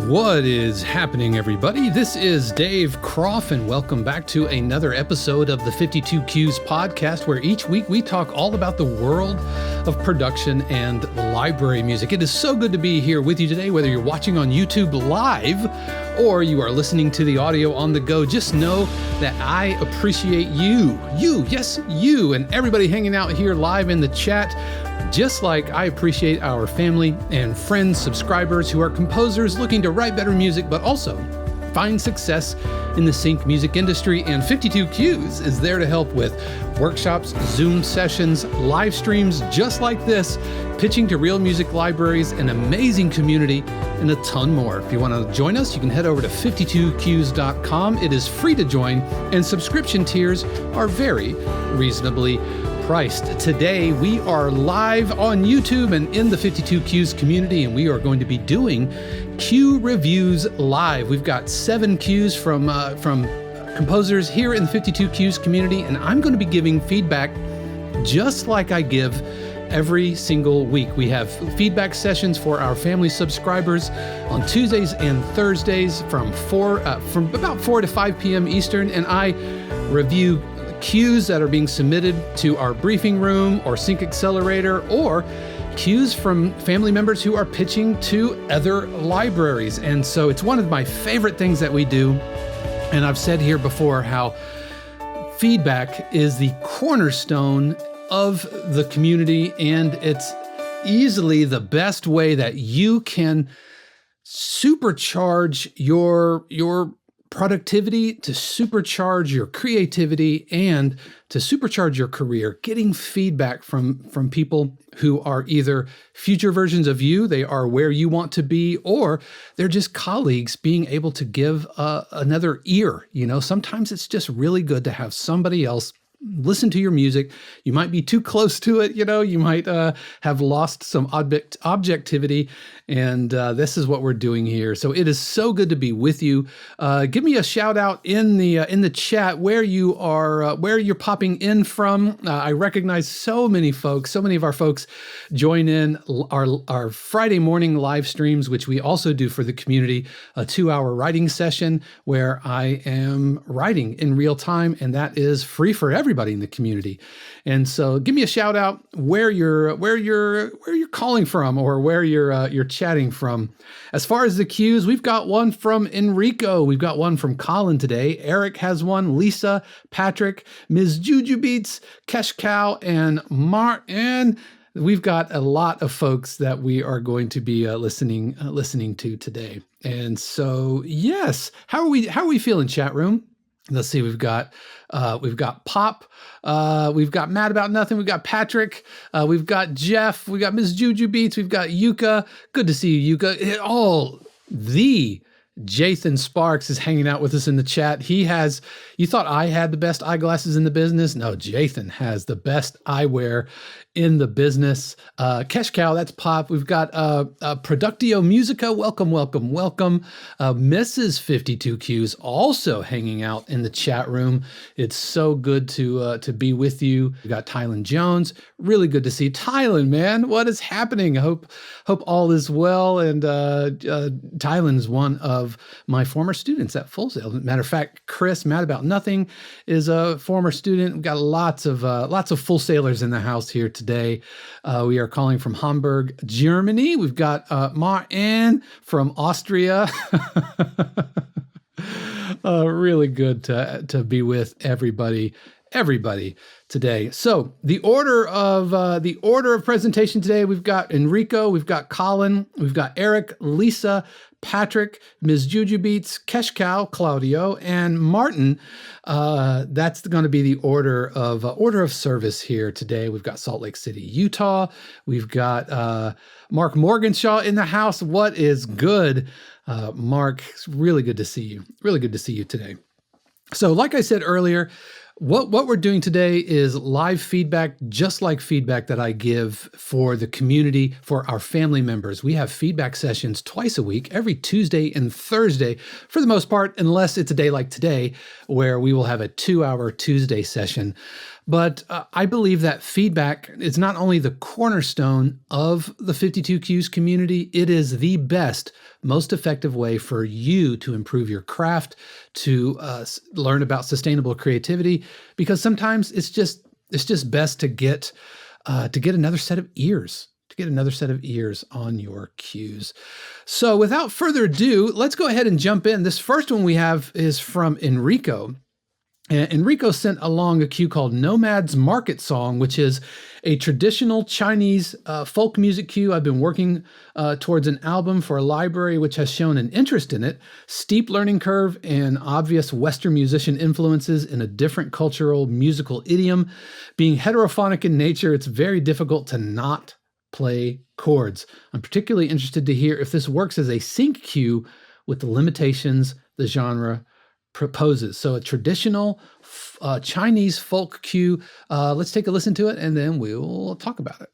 What is happening, everybody? This is Dave Croft, and welcome back to another episode of the 52 Qs podcast, where each week we talk all about the world of production and library music. It is so good to be here with you today, whether you're watching on YouTube live or you are listening to the audio on the go. Just know that I appreciate you, and everybody hanging out here live in the chat. Just like I appreciate our family and friends, subscribers who are composers looking to write better music, but also find success in the sync music industry. And 52 Qs is there to help with workshops, Zoom sessions, live streams just like this, pitching to real music libraries, an amazing community, and a ton more. If you want to join us, you can head over to 52qs.com. It is free to join, and subscription tiers are very reasonably priced. Today, we are live on YouTube and in the 52 Qs community, and we are going to be doing Q reviews live. We've got 7 Qs from composers here in the 52 Qs community, and I'm going to be giving feedback just like I give every single week. We have feedback sessions for our family subscribers on Tuesdays and Thursdays from about 4 to 5 p.m. Eastern, and I review Qs that are being submitted to our briefing room or Sync Accelerator, or Qs from family members who are pitching to other libraries. And so it's one of my favorite things that we do. And I've said here before how feedback is the cornerstone of the community, and it's easily the best way that you can supercharge your productivity, to supercharge your creativity, and to supercharge your career. Getting feedback from people who are either future versions of you, they are where you want to be, or they're just colleagues, being able to give another ear. You know, sometimes it's just really good to have somebody else listen to your music. You might be too close to it, you might have lost some objectivity, and this is what we're doing here. So it is so good to be with you. Give me a shout out in the chat where you are, where you're popping in from. I recognize so many of our folks join in our Friday morning live streams, which we also do for the community, a 2-hour writing session where I am writing in real time, and that is free for everybody in the community. And so give me a shout out where you're calling from, or where you're chatting from. As far as the Qs, we've got one from Enrico, we've got one from Colin today, Eric has one, Lisa, Patrick, Ms. Juju Beats, Keschkau, and Martin. We've got a lot of folks that we are going to be listening to today. And so, yes, how are we feeling, chat room? Let's see. We've got Pop. We've got Mad About Nothing. We've got Patrick. We've got Jeff. We've got Ms. Juju Beats. We've got Yuka. Good to see you, Yuka. The Jathan Sparks is hanging out with us in the chat. You thought I had the best eyeglasses in the business? No, Jathan has the best eyewear in the business. Keschkau, that's Pop. We've got Productio Musica. Welcome. Mrs. 52 Qs also hanging out in the chat room. It's so good to be with you. We've got Tylen Jones. Really good to see Tylen, man. What is happening? I hope all is well. And Tylen is one of my former students at Full Sail. Matter of fact, Chris, Mad About Nothing, is a former student. We've got lots of Full Sailors in the house here today. We are calling from Hamburg, Germany. We've got Martin from Austria. Really good to be with everybody today. So the order of presentation today, we've got Enrico, we've got Colin, we've got Eric, Lisa, Patrick, Ms. Juju Beats, Keschkau, Claudio, and Martin. That's going to be the order of service here today. We've got Salt Lake City, Utah. We've got Mark Morganshaw in the house. What is good, Mark? It's really good to see you. Really good to see you today. So, like I said earlier, what we're doing today is live feedback, just like feedback that I give for the community, for our family members. We have feedback sessions twice a week, every Tuesday and Thursday, for the most part, unless it's a day like today, where we will have a 2-hour Tuesday session. But I believe that feedback is not only the cornerstone of the 52 Qs community, it is the best, most effective way for you to improve your craft, to learn about sustainable creativity, because sometimes it's just best to get another set of ears. To get another set of ears on your cues. So without further ado, let's go ahead and jump in. This first one we have is from Enrico. And Enrico sent along a cue called Nomad's Market Song, which is a traditional Chinese folk music cue. I've been working towards an album for a library which has shown an interest in it, steep learning curve and obvious Western musician influences in a different cultural musical idiom. Being heterophonic in nature, it's very difficult to not play chords. I'm particularly interested to hear if this works as a sync cue with the limitations the genre proposes. So a traditional Chinese folk cue. Let's take a listen to it and then we'll talk about it.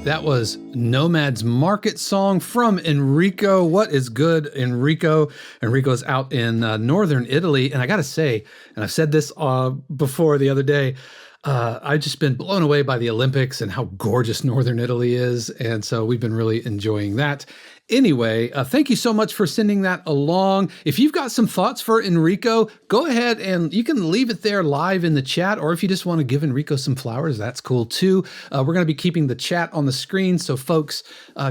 That was Nomad's Market Song from Enrico. What is good, Enrico? Enrico's out in northern Italy. And I got to say, and I've said this before the other day, I've just been blown away by the Olympics and how gorgeous northern Italy is. And so we've been really enjoying that. Anyway, thank you so much for sending that along. If you've got some thoughts for Enrico, go ahead and you can leave it there live in the chat, or if you just want to give Enrico some flowers, that's cool too. We're going to be keeping the chat on the screen so folks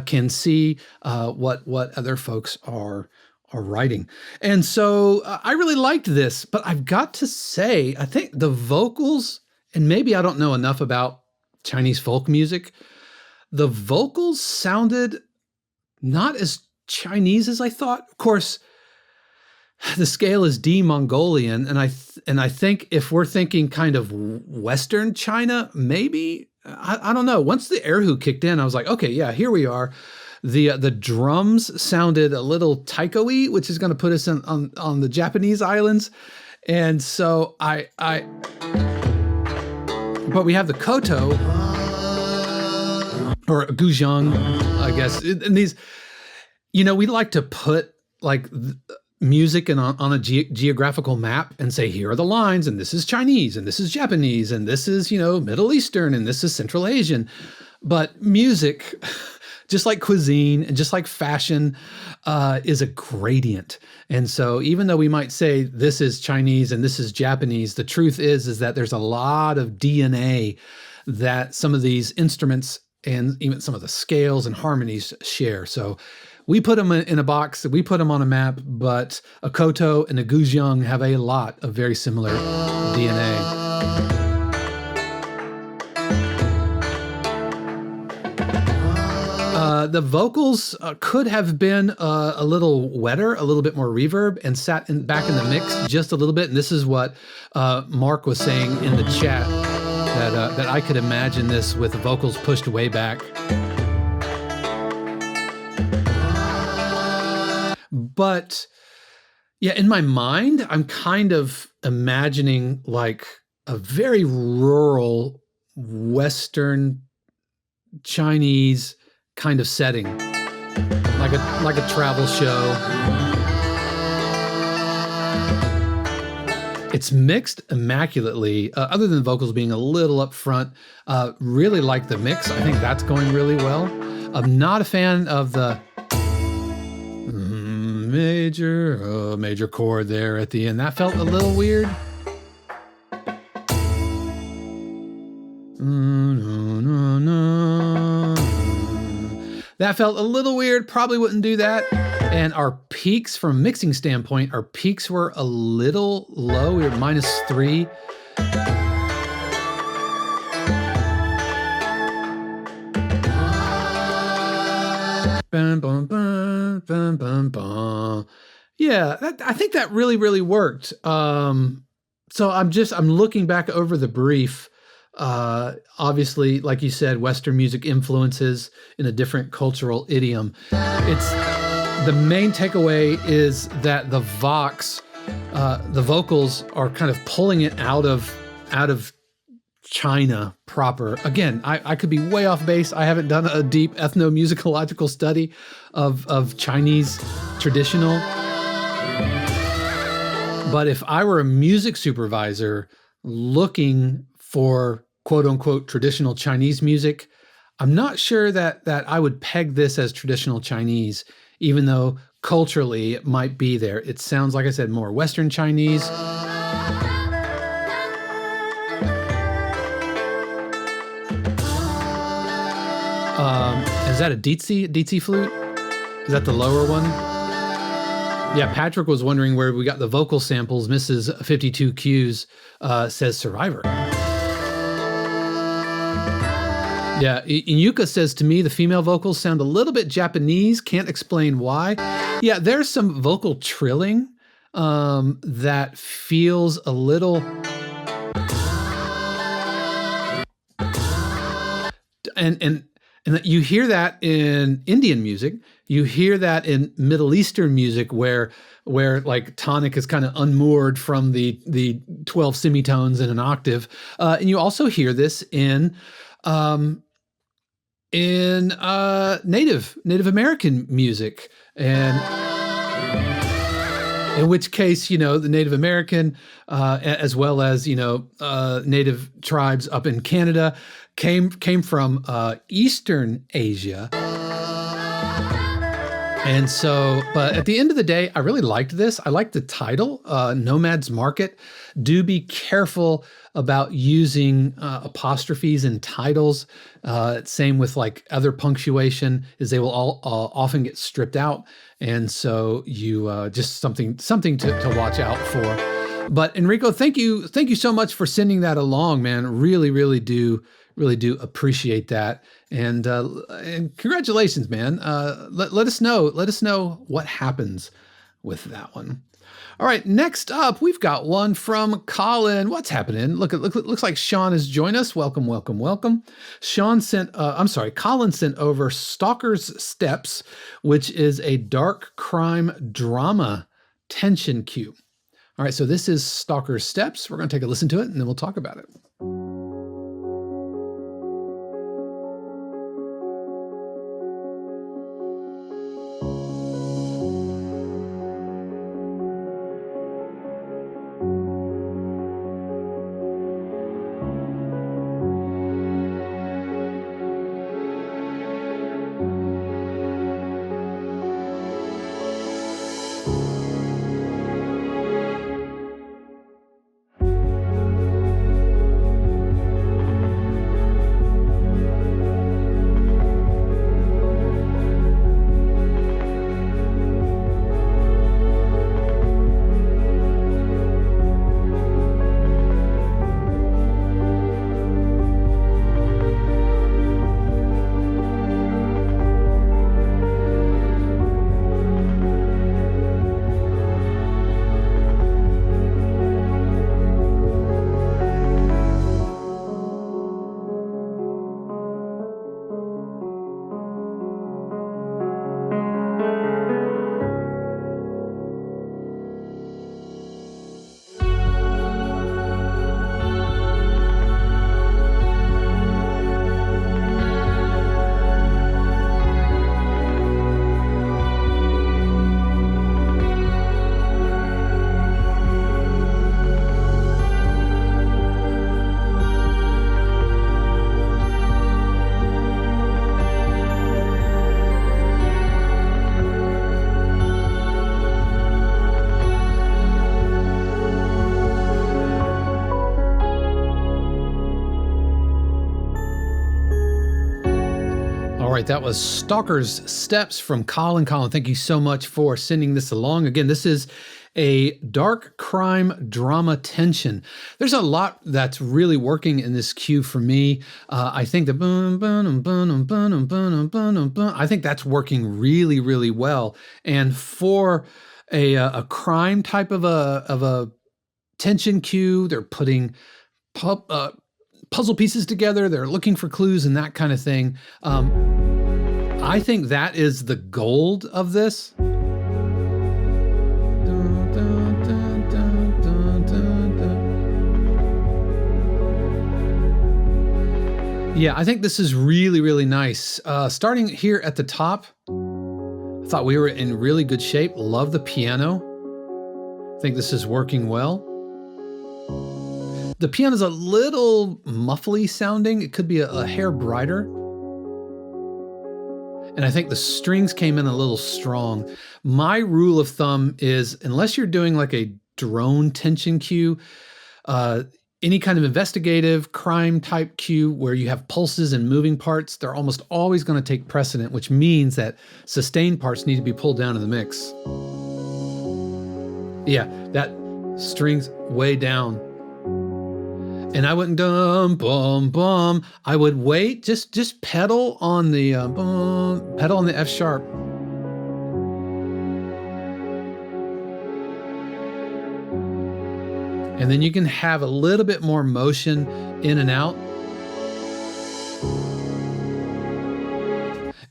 can see what other folks are writing. And so I really liked this, but I've got to say, I think the vocals, and maybe I don't know enough about Chinese folk music, the vocals sounded not as Chinese as I thought. Of course, the scale is D Mongolian, and I think if we're thinking kind of Western China, maybe I don't know. Once the erhu kicked in, I was like, okay, yeah, here we are. The drums sounded a little taiko-y, which is going to put us on the Japanese islands, and so but we have the koto, or guzheng, I guess. And these, we like to put like music on a geographical map and say, here are the lines, and this is Chinese, and this is Japanese, and this is, Middle Eastern, and this is Central Asian. But music, just like cuisine and just like fashion, is a gradient. And so even though we might say this is Chinese and this is Japanese, the truth is that there's a lot of DNA that some of these instruments and even some of the scales and harmonies share. So we put them in a box, we put them on a map, but a koto and a guzheng have a lot of very similar DNA. The vocals could have been a little wetter, a little bit more reverb, and sat back in the mix just a little bit. And this is what Mark was saying in the chat, that I could imagine this with the vocals pushed way back. But yeah, in my mind, I'm kind of imagining like a very rural Western Chinese kind of setting, like a travel show. It's mixed immaculately, other than the vocals being a little up front. Really like the mix. I think that's going really well. I'm not a fan of the major chord there at the end. That felt a little weird. That felt a little weird. Probably wouldn't do that. And our peaks, from a mixing standpoint, our peaks were a little low. We were -3. Bum, bum, bum, bum, bum, bum. Yeah, I think that really, really worked. So I'm looking back over the brief. Obviously, like you said, Western music influences in a different cultural idiom. The main takeaway is that the vox, the vocals are kind of pulling it out of China proper. Again, I could be way off base. I haven't done a deep ethnomusicological study of Chinese traditional. But if I were a music supervisor looking for quote unquote traditional Chinese music, I'm not sure that I would peg this as traditional Chinese, even though culturally it might be there. It sounds, like I said, more Western Chinese. Is that a Dizi flute? Is that the lower one? Yeah, Patrick was wondering where we got the vocal samples. Mrs. 52 Q's says Survivor. Yeah, Inyuka says, to me, the female vocals sound a little bit Japanese. Can't explain why. Yeah, there's some vocal trilling that feels a little... And you hear that in Indian music. You hear that in Middle Eastern music, where like tonic is kind of unmoored from the 12 semitones in an octave, and you also hear this in Native American music, and in which case, the Native American, as well as Native tribes up in Canada, came from Eastern Asia. And so, but at the end of the day, I really liked this. I liked the title, Nomad's Market. Do be careful about using apostrophes in titles. Same with like other punctuation, is they will all often get stripped out. And so you just something to watch out for. But Enrico, thank you so much for sending that along, man. Really do appreciate that. And congratulations, man. Let us know what happens with that one. All right, next up, we've got one from Colin. What's happening? Looks like Sean has joined us. Welcome. Colin sent over Stalkers Steps, which is a dark crime drama tension cue. All right, so this is Stalkers Steps. We're going to take a listen to it, and then we'll talk about it. right, that was Stalkers Steps from Colin. Colin, thank you so much for sending this along. Again, this is a dark crime drama tension. There's a lot that's really working in this cue for me. I think the I think that's working really, really well. And for a crime type of a tension cue, they're putting puzzle pieces together. They're looking for clues and that kind of thing. I think that is the gold of this. Yeah, I think this is really, really nice. Starting here at the top, I thought we were in really good shape. Love the piano. I think this is working well. The piano's a little muffly sounding. It could be a hair brighter. And I think the strings came in a little strong. My rule of thumb is, unless you're doing like a drone tension cue, any kind of investigative crime type cue where you have pulses and moving parts, they're almost always going to take precedent, which means that sustained parts need to be pulled down in the mix. Yeah, that string's way down. And I wouldn't bum bum. I would wait, just pedal on the pedal on the F sharp. And then you can have a little bit more motion in and out.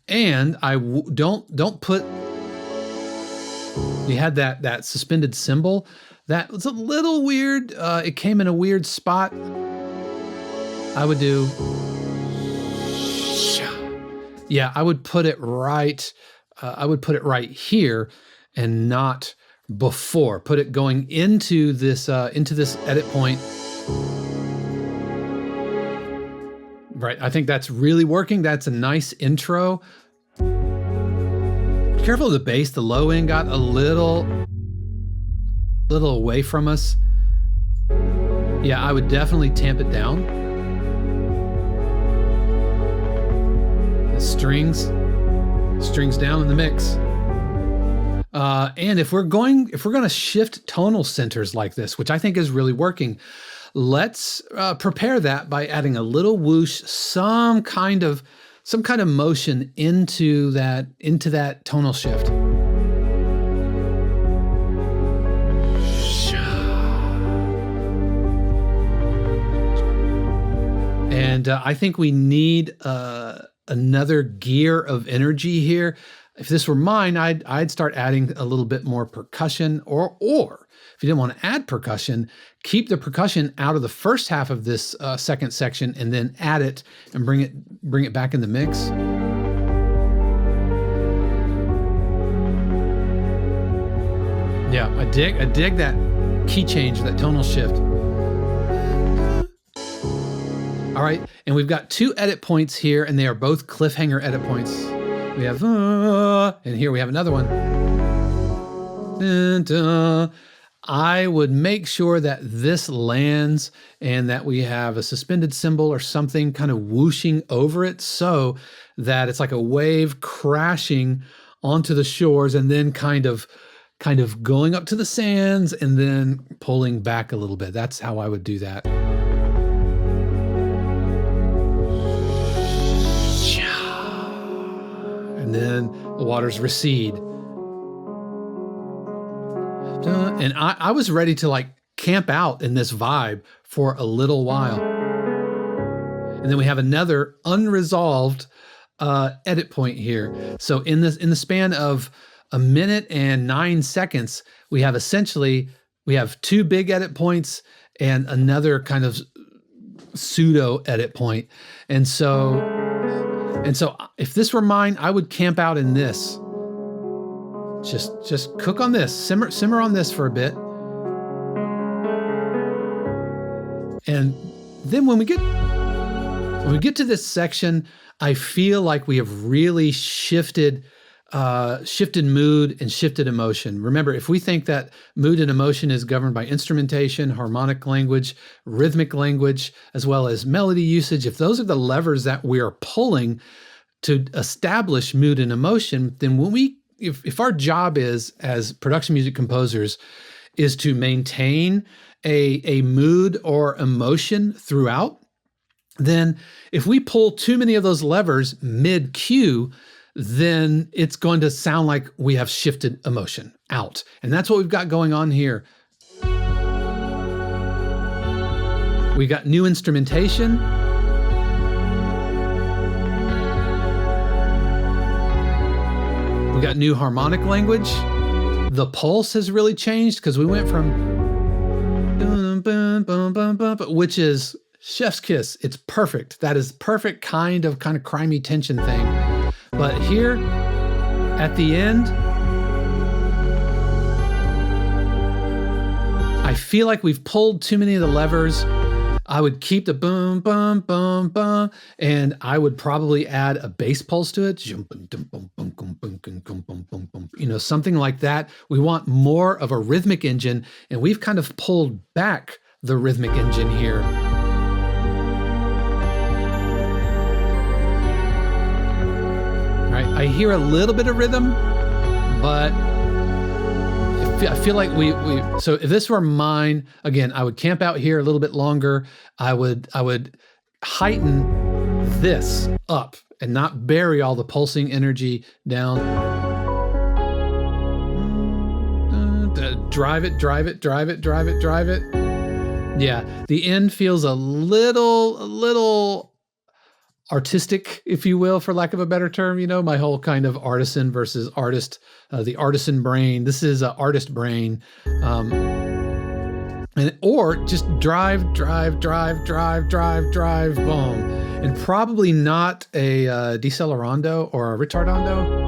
And don't put, you had that suspended cymbal. That was a little weird. It came in a weird spot. I would do, yeah, I would put it right. I would put it right here and not before. Put it going into this edit point. Right. I think that's really working. That's a nice intro. Be careful of the bass. The low end got a little away from us. Yeah, I would definitely tamp it down. The strings down in the mix. And if we're going to shift tonal centers like this, which I think is really working, let's prepare that by adding a little whoosh, some kind of motion into that tonal shift. And I think we need another gear of energy here. If this were mine, I'd start adding a little bit more percussion, or if you didn't want to add percussion, keep the percussion out of the first half of this second section, and then add it and bring it back in the mix. Yeah, I dig that key change, that tonal shift. All right, and we've got two edit points here, and they are both cliffhanger edit points. We have, and here we have another one. I would make sure that this lands and that we have a suspended cymbal or something kind of whooshing over it, so that it's like a wave crashing onto the shores and then kind of going up to the sands and then pulling back a little bit. That's how I would do that. And then the waters recede. And I was ready to like camp out in this vibe for a little while. And then we have another unresolved edit point here. So in the span of a minute and 9 seconds, we have two big edit points and another kind of pseudo edit point. And so if this were mine, I would camp out in this. Just cook on this, simmer on this for a bit. And then when we get to this section, I feel like we have really shifted mood and shifted emotion. Remember, if we think that mood and emotion is governed by instrumentation, harmonic language, rhythmic language, as well as melody usage, if those are the levers that we are pulling, to establish mood and emotion, then if our job is as production music composers is to maintain a mood or emotion throughout, then if we pull too many of those levers mid-cue, then it's going to sound like we have shifted emotion out. And that's what we've got going on here. We got new instrumentation. We got new harmonic language. The pulse has really changed because we went from which is chef's kiss. It's perfect. That is perfect kind of crimey tension thing. But here at the end, I feel like we've pulled too many of the levers. I would keep the boom, boom, boom, boom, and I would probably add a bass pulse to it. Something like that. We want more of a rhythmic engine, and we've kind of pulled back the rhythmic engine here. Right? I hear a little bit of rhythm, but I feel like so if this were mine, again, I would camp out here a little bit longer. I would heighten this up and not bury all the pulsing energy down. Drive it. Yeah, the end feels a little artistic, if you will, for lack of a better term. My whole kind of artisan versus artist, the artisan brain. This is an artist brain. Or just drive, boom. And probably not a decelerando or a retardando.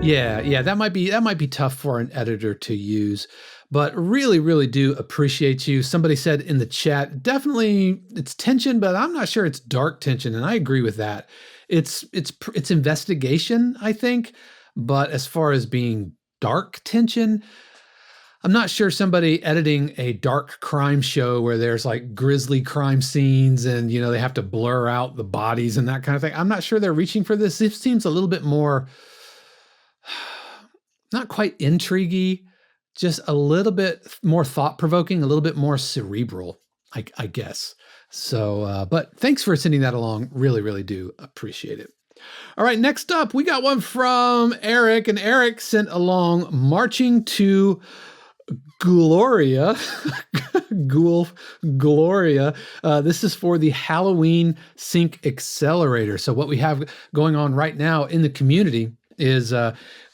Yeah, that might be tough for an editor to use. But really do appreciate you. Somebody said in the chat, definitely it's tension, but I'm not sure it's dark tension, and I agree with that. It's investigation, I think, but as far as being dark tension, I'm not sure somebody editing a dark crime show where there's like grisly crime scenes and they have to blur out the bodies and that kind of thing. I'm not sure they're reaching for this. It seems a little bit more, not quite intriguey, just a little bit more thought-provoking, a little bit more cerebral, I guess. So, but thanks for sending that along. Really do appreciate it. All right, next up, we got one from Eric, and Eric sent along Marching to Ghouloria. Ghouloria. This is for the Halloween Sync Accelerator. So what we have going on right now in the community is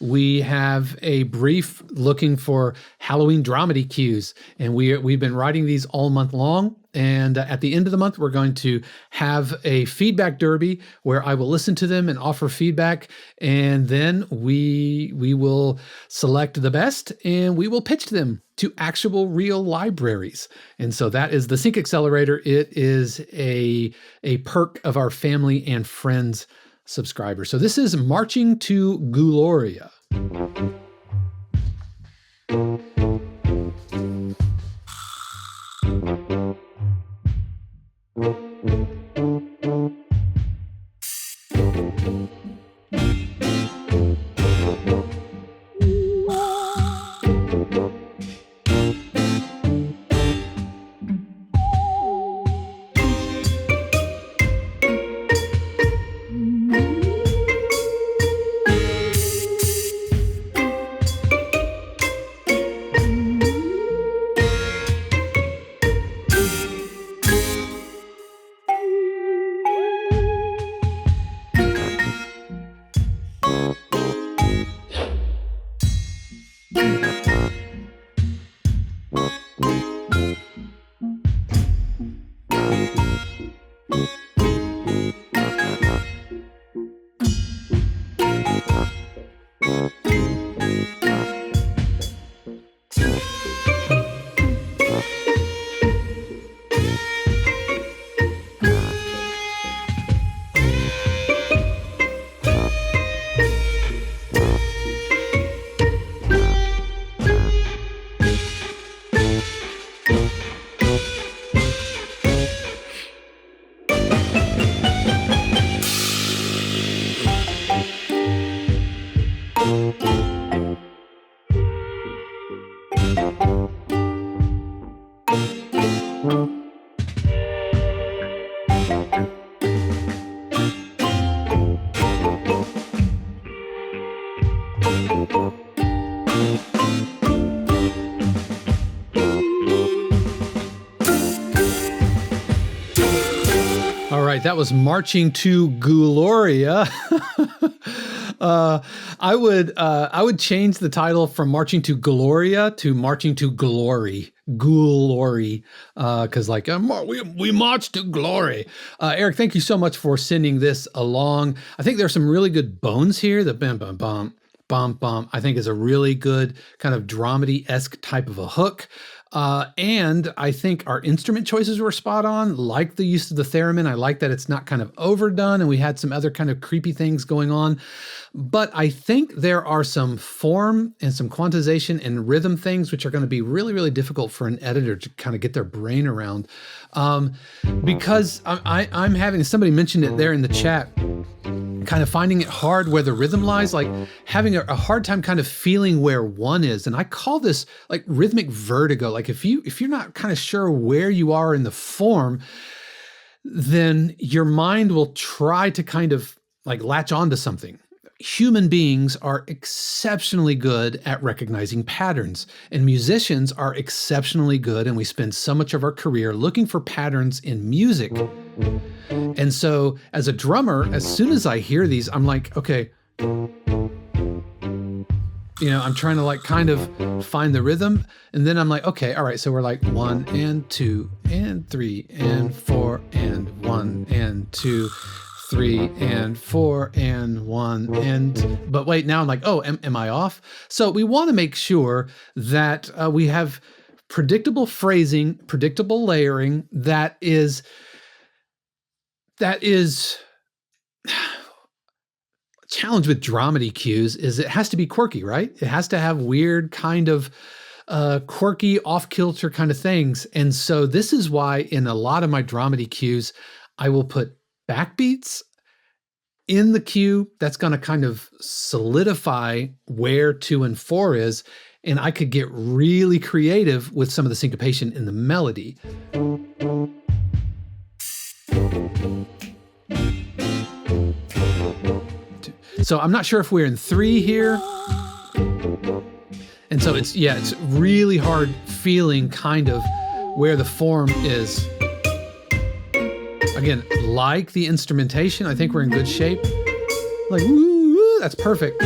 we have a brief looking for Halloween dramedy cues, and we've been writing these all month long. And at the end of the month, we're going to have a feedback derby where I will listen to them and offer feedback, and then we will select the best and we will pitch them to actual real libraries. And so that is the Sync Accelerator. It is a perk of our family and friends subscriber. So this is Marching to Ghouloria. That was Marching to Ghouloria. I would change the title from Marching to Ghouloria to Marching to Glory. Ghoulory, because we march to glory. Eric, thank you so much for sending this along. I think there's some really good bones here. The bam bam bam bam bam, I think, is a really good kind of dramedy-esque type of a hook. And I think our instrument choices were spot on, like the use of the theremin. I like that it's not kind of overdone, and we had some other kind of creepy things going on. But I think there are some form and some quantization and rhythm things which are going to be really, really difficult for an editor to kind of get their brain around. Because I'm having, somebody mentioned it there in the chat, kind of finding it hard where the rhythm lies, like having a hard time kind of feeling where one is. And I call this like rhythmic vertigo. Like if you're not kind of sure where you are in the form, then your mind will try to kind of like latch onto something. Human beings are exceptionally good at recognizing patterns, and musicians are exceptionally good, and we spend so much of our career looking for patterns in music. And so as a drummer, as soon as I hear these, I'm like, okay, I'm trying to like kind of find the rhythm. And then I'm like, okay, all right. So we're like 1 and 2 and 3 and 4 and 1 and 2, 3 and 4 and 1 but wait, now I'm like, oh, am I off? So we want to make sure that we have predictable phrasing, predictable layering that is challenge with dramedy cues is it has to be quirky, right? It has to have weird kind of quirky, off-kilter kind of things. And so this is why in a lot of my dramedy cues, I will put backbeats in the cue. That's going to kind of solidify where 2 and 4 is. And I could get really creative with some of the syncopation in the melody. So I'm not sure if we're in 3 here. And so it's really hard feeling kind of where the form is. Again, like the instrumentation, I think we're in good shape. Like, woo, that's perfect.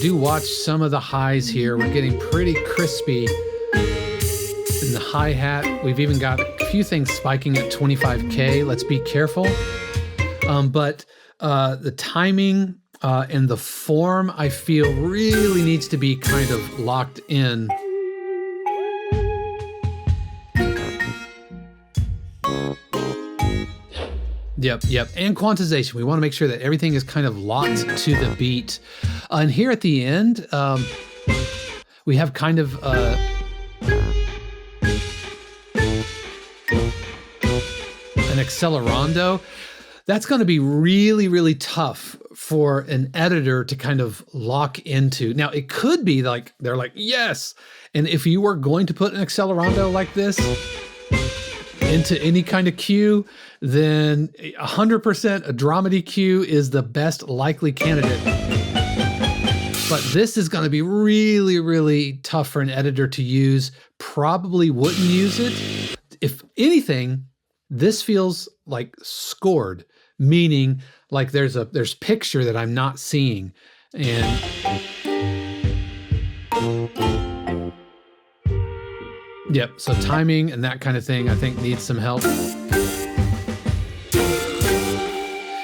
Do watch some of the highs here. We're getting pretty crispy in the hi-hat. We've even got a few things spiking at 25K. Let's be careful. But the timing and the form, I feel, really needs to be kind of locked in. Yep. And quantization. We want to make sure that everything is kind of locked to the beat. And here at the end, we have kind of an accelerando. That's going to be really, really tough for an editor to kind of lock into. Now, it could be like, they're like, yes. And if you were going to put an accelerando like this into any kind of cue, then 100% a dramedy cue is the best likely candidate. But this is going to be really, really tough for an editor to use. Probably wouldn't use it. If anything, this feels like scored, meaning like there's picture that I'm not seeing. And yep, so timing and that kind of thing, I think, needs some help.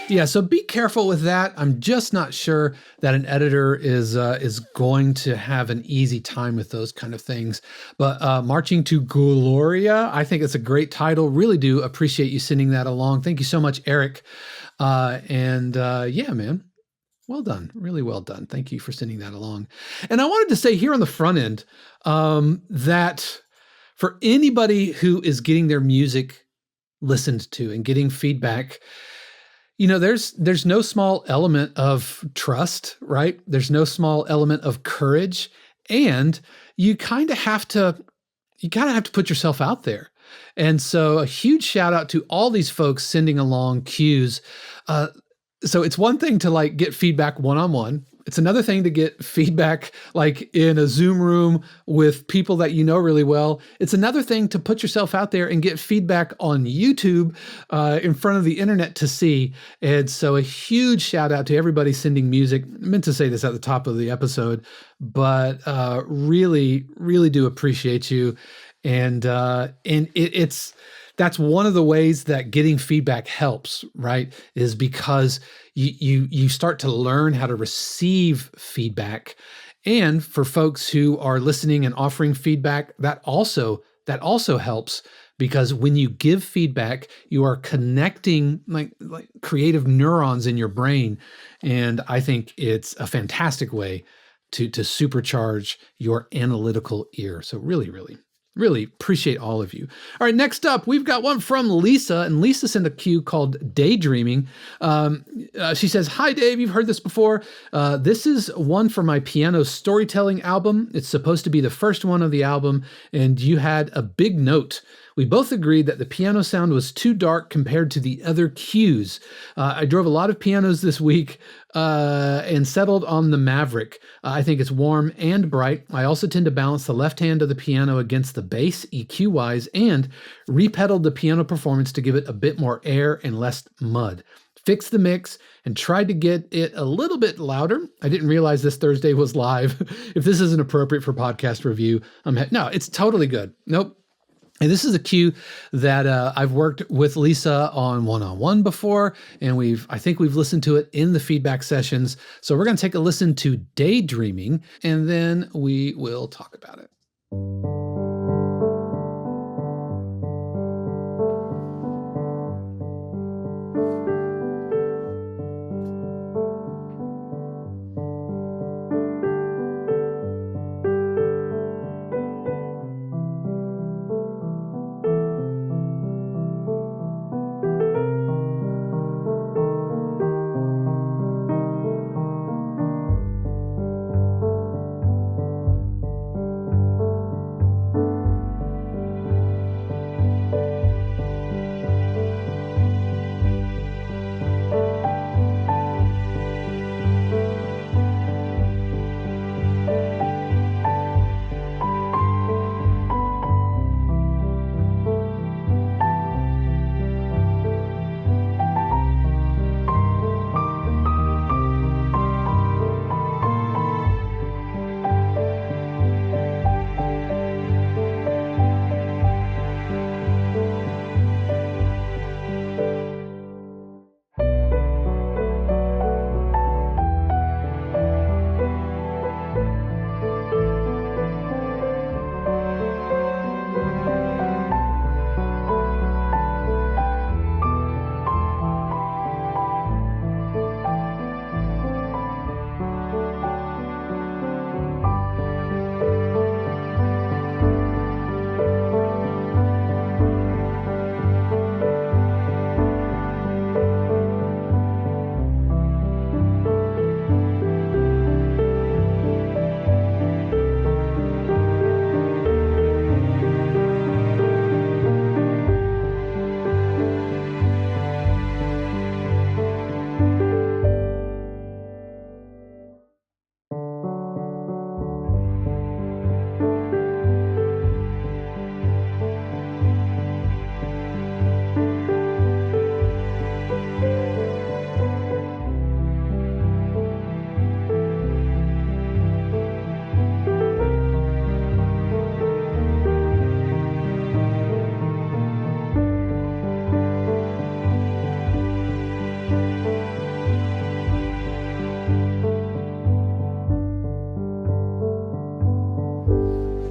Yeah, so be careful with that. I'm just not sure that an editor is going to have an easy time with those kind of things. But Marching to Ghouloria, I think it's a great title. Really do appreciate you sending that along. Thank you so much, Eric. Yeah, man, well done. Really well done. Thank you for sending that along. And I wanted to say here on the front end that for anybody who is getting their music listened to and getting feedback, There's no small element of trust, right? There's no small element of courage, and you kind of have to put yourself out there. And so a huge shout out to all these folks sending along cues. So it's one thing to like get feedback one-on-one. It's another thing to get feedback like in a Zoom room with people that you know really well. It's another thing to put yourself out there and get feedback on YouTube in front of the internet to see. And so a huge shout out to everybody sending music. I meant to say this at the top of the episode, but really, really do appreciate you. And that's one of the ways that getting feedback helps, right? Is because you start to learn how to receive feedback. And for folks who are listening and offering feedback, that also helps, because when you give feedback, you are connecting like creative neurons in your brain. And I think it's a fantastic way to supercharge your analytical ear. So really, really, really appreciate all of you. All right, next up, we've got one from Lisa, and Lisa sent a cue called Daydreaming. She says, "Hi, Dave, you've heard this before. This is one for my piano storytelling album. It's supposed to be the first one of the album, and you had a big note. We both agreed that the piano sound was too dark compared to the other cues. I drove a lot of pianos this week and settled on the Maverick. I think it's warm and bright. I also tend to balance the left hand of the piano against the bass EQ-wise and repedaled the piano performance to give it a bit more air and less mud. Fixed the mix and tried to get it a little bit louder. I didn't realize this Thursday was live. If this isn't appropriate for podcast review, no, it's totally good. Nope. And this is a cue that I've worked with Lisa on one-on-one before, and I think we've listened to it in the feedback sessions. So we're going to take a listen to Daydreaming, and then we will talk about it.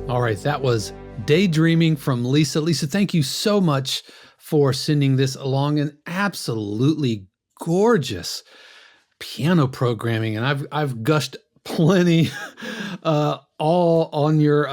All right, that was Daydreaming from Lisa. Lisa, thank you so much for sending this along. An absolutely gorgeous piano programming, and I've gushed plenty all on your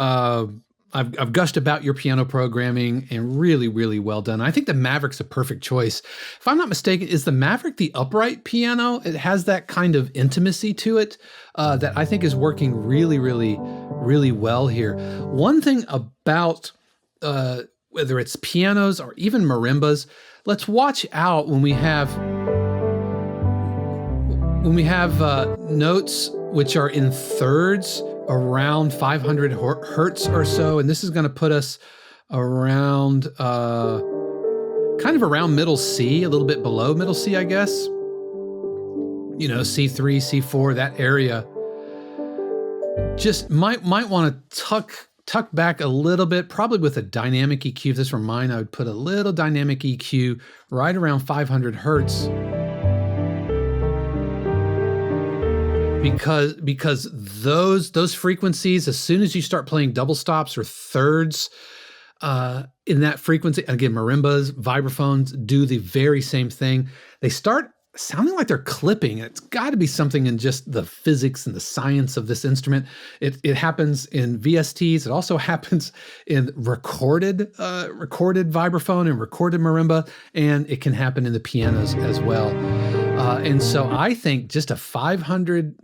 I've gushed about your piano programming, and really, really well done. I think the Maverick's a perfect choice. If I'm not mistaken, is the Maverick the upright piano? It has that kind of intimacy to it that I think is working really, really, really well here. One thing about whether it's pianos or even marimbas, let's watch out when we have notes which are in thirds around 500 hertz or so, and this is going to put us around kind of around middle C, a little bit below middle C, I guess. You know, C3, C4, that area. Just might want to tuck back a little bit, probably with a dynamic EQ. If this were mine, I would put a little dynamic EQ right around 500 hertz. Because those frequencies, as soon as you start playing double stops or thirds in that frequency, again, marimbas, vibraphones do the very same thing. They start sounding like they're clipping. It's got to be something in just the physics and the science of this instrument. It happens in VSTs. It also happens in recorded vibraphone and recorded marimba, and it can happen in the pianos as well. And so I think just a 500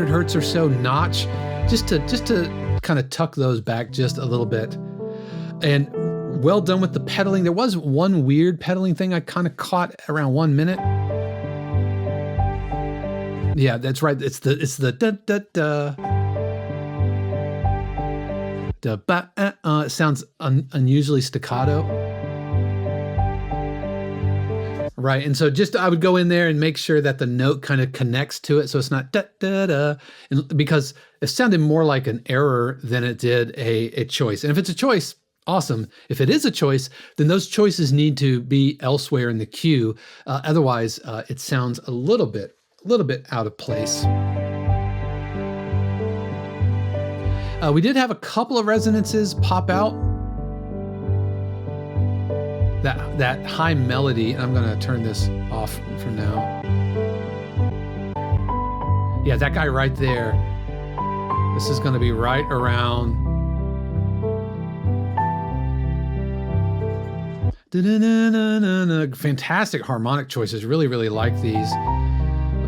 hertz or so notch, just to kind of tuck those back just a little bit. And well done with the pedaling. There was one weird pedaling thing I kind of caught around 1 minute. Yeah, that's right. It's the da da da. Da ba. It sounds unusually staccato. Right, and so just I would go in there and make sure that the note kind of connects to it, so it's not da da da, and because it sounded more like an error than it did a choice. And if it's a choice, awesome. If it is a choice, then those choices need to be elsewhere in the cue. Otherwise, it sounds a little bit out of place. We did have a couple of resonances pop out. That high melody, I'm going to turn this off for now. Yeah, that guy right there. This is going to be right around. Fantastic harmonic choices. Really, really like these.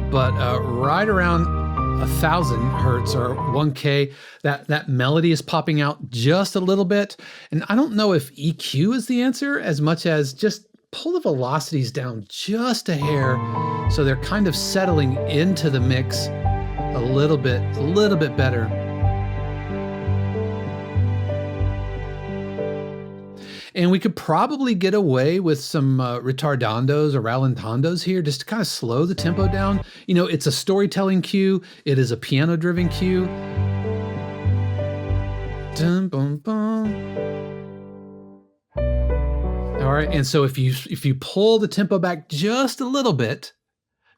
But right around 1,000 hertz or 1K, that melody is popping out just a little bit. And I don't know if EQ is the answer as much as just pull the velocities down just a hair so they're kind of settling into the mix a little bit better. And we could probably get away with some retardandos or rallentandos here just to kind of slow the tempo down. You know, it's a storytelling cue. It is a piano-driven cue. Dun, bum, bum. All right, and so if you pull the tempo back just a little bit,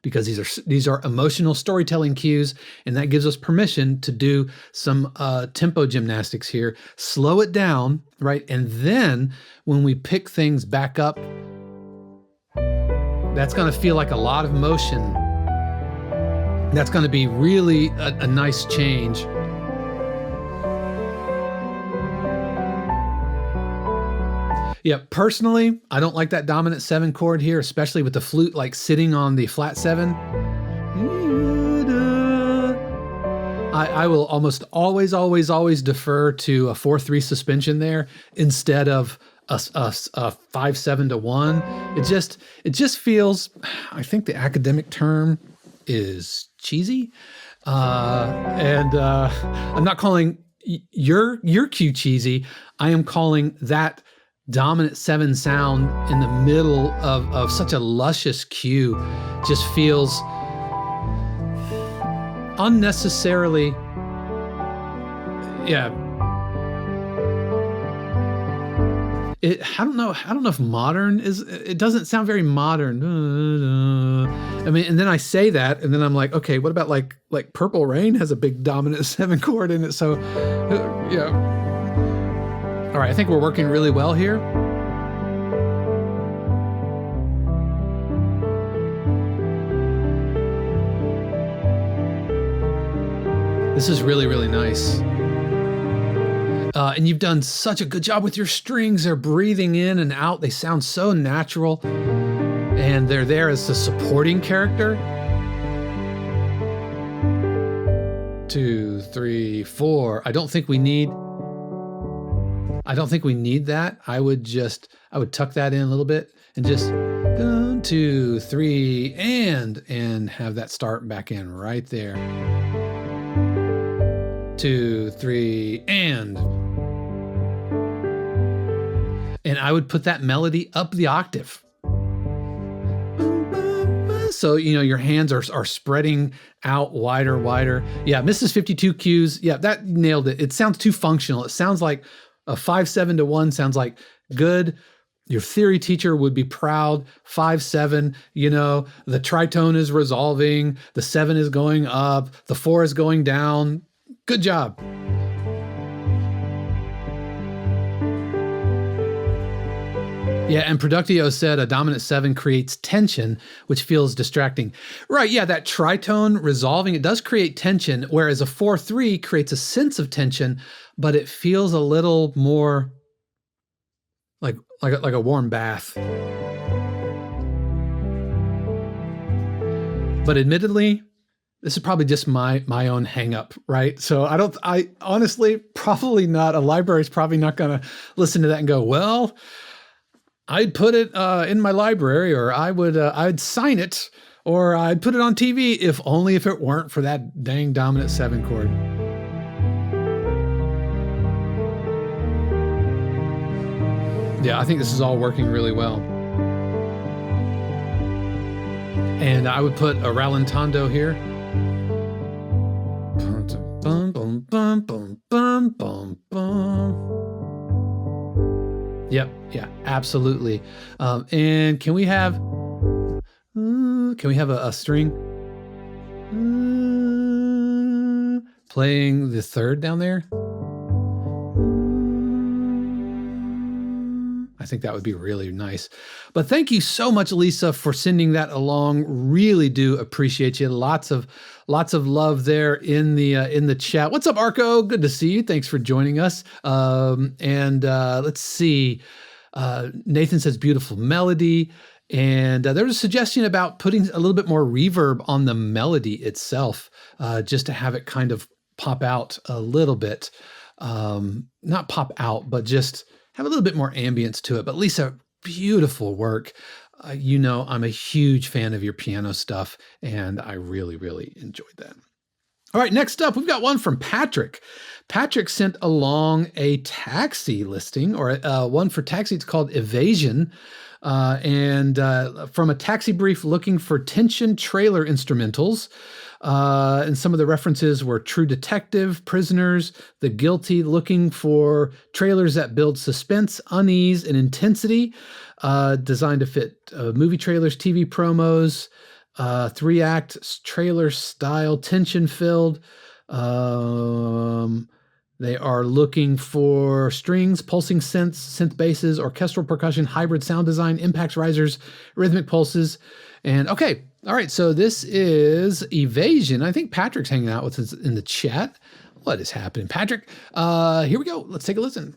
because these are emotional storytelling cues, and that gives us permission to do some tempo gymnastics here. Slow it down, right? And then when we pick things back up, that's going to feel like a lot of motion. That's going to be really a nice change. Yeah, personally, I don't like that dominant 7 chord here, especially with the flute like sitting on the flat 7. I will almost always defer to a 4/3 suspension there instead of a 5/7 to 1. It just feels, I think the academic term is cheesy, and I'm not calling your cue cheesy. I am calling that dominant 7 sound in the middle of such a luscious cue just feels unnecessarily, yeah. I don't know if modern is, it doesn't sound very modern. I mean, and then I say that, and then I'm like, okay, what about like Purple Rain has a big dominant 7 chord in it, so yeah. All right, I think we're working really well here. This is really, really nice. And you've done such a good job with your strings. They're breathing in and out. They sound so natural. And they're there as a supporting character. 2, 3, 4. I don't think we need that. I would tuck that in a little bit and just 1, 2, 3, and have that start back in right there. 2, 3, and I would put that melody up the octave. So, your hands are spreading out wider. Yeah, Mrs. 52 Q's. Yeah, that nailed it. It sounds too functional. It sounds like a 5/7 to 1 sounds like good. Your theory teacher would be proud. 5/7, the tritone is resolving. The 7 is going up. The 4 is going down. Good job. Yeah, and Productio said a dominant 7 creates tension, which feels distracting. Right, yeah, that tritone resolving, it does create tension, whereas a 4/3 creates a sense of tension, but it feels a little more like a warm bath. But admittedly, this is probably just my own hang up, right? So I honestly, probably not, a library's probably not going to listen to that and go, well, I'd put it in my library, or I'd sign it, or I'd put it on TV, if it weren't for that dang dominant 7 chord. Yeah, I think this is all working really well. And I would put a rallentando here. Bum, bum, bum, bum, bum, bum, bum. Yep. Yeah, absolutely. And can we have a string playing the 3rd down there? I think that would be really nice. But thank you so much, Lisa, for sending that along. Really do appreciate you. Lots of love there in the chat. What's up, Arco? Good to see you. Thanks for joining us. Let's see. Nathan says beautiful melody. And there's a suggestion about putting a little bit more reverb on the melody itself, just to have it kind of pop out a little bit. Not pop out, but just have a little bit more ambience to it. But Lisa, beautiful work. I'm a huge fan of your piano stuff, and I really, really enjoyed that. All right, next up, we've got one from Patrick. Patrick sent along a taxi listing, or one for taxi. It's called Evasion. From a taxi brief looking for tension trailer instrumentals. And some of the references were True Detective, Prisoners, The Guilty, looking for trailers that build suspense, unease, and intensity, designed to fit movie trailers, TV promos, 3-act trailer style, tension-filled. They are looking for strings, pulsing synths, synth basses, orchestral percussion, hybrid sound design, impacts, risers, rhythmic pulses. And okay, all right, so this is Evasion. I think Patrick's hanging out with us in the chat. What is happening, Patrick? Here we go. Let's take a listen.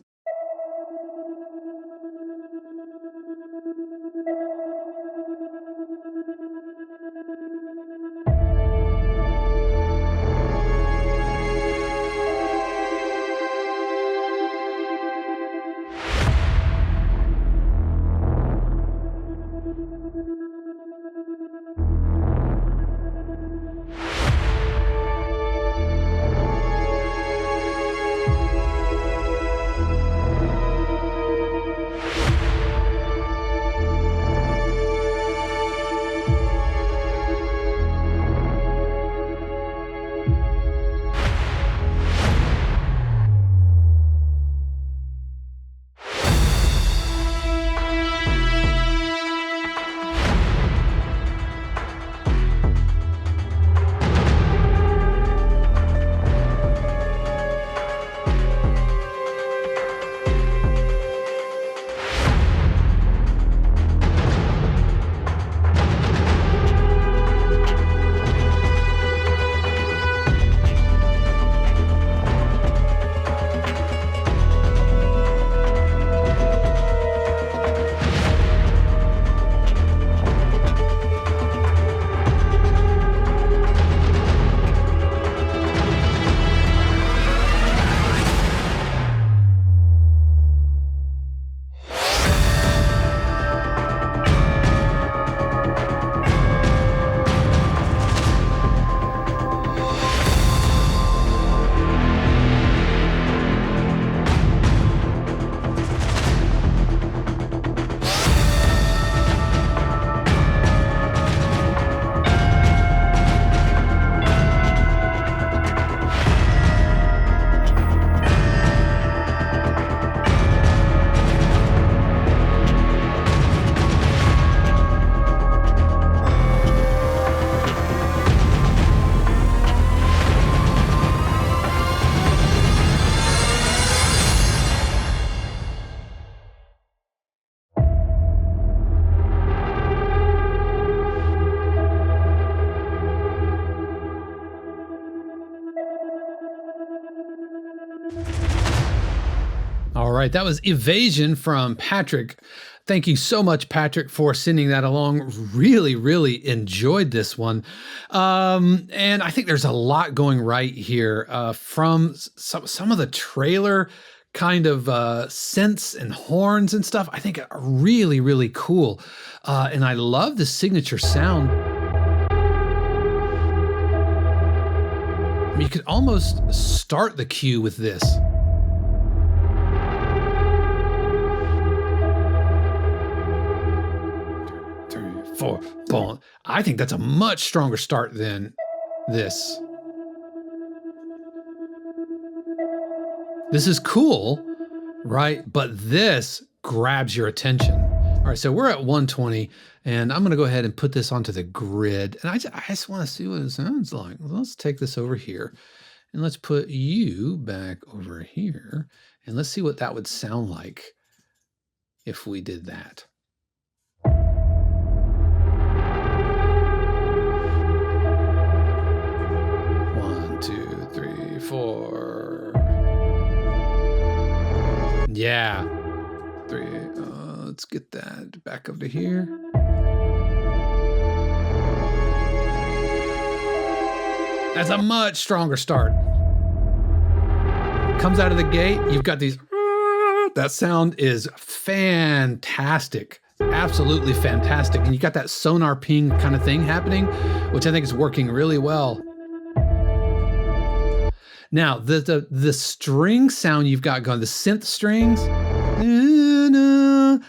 All right, that was Evasion from Patrick. Thank you so much, Patrick, for sending that along. Really, really enjoyed this one. And I think there's a lot going right here from some of the trailer kind of synths and horns and stuff. I think are really, really cool. And I love the signature sound. I mean, you could almost start the cue with this. 4, boom. I think that's a much stronger start than this. This is cool, right? But this grabs your attention. All right, so we're at 120, and I'm gonna go ahead and put this onto the grid. And I just wanna see what it sounds like. Let's take this over here, and let's put you back over here, and let's see what that would sound like if we did that. 2, 3, 4. Yeah. 3. Let's get that back over here. That's a much stronger start. Comes out of the gate, you've got these. That sound is fantastic. Absolutely fantastic. And you got that sonar ping kind of thing happening, which I think is working really well. Now, the string sound you've got going, the synth strings, I'm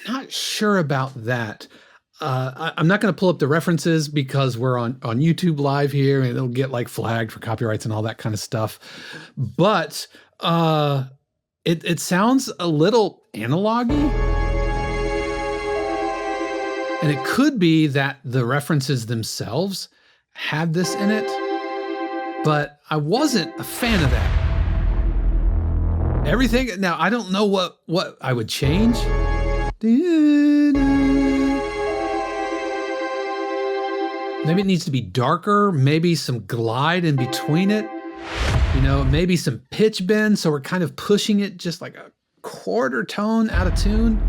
not sure about that. I'm not going to pull up the references because we're on YouTube live here and it'll get like flagged for copyrights and all that kind of stuff. But it sounds a little analog-y. And it could be that the references themselves have this in it. But I wasn't a fan of that. Everything, now I don't know what I would change. Maybe it needs to be darker, maybe some glide in between it. You know, maybe some pitch bend, so we're kind of pushing it just like a quarter tone out of tune.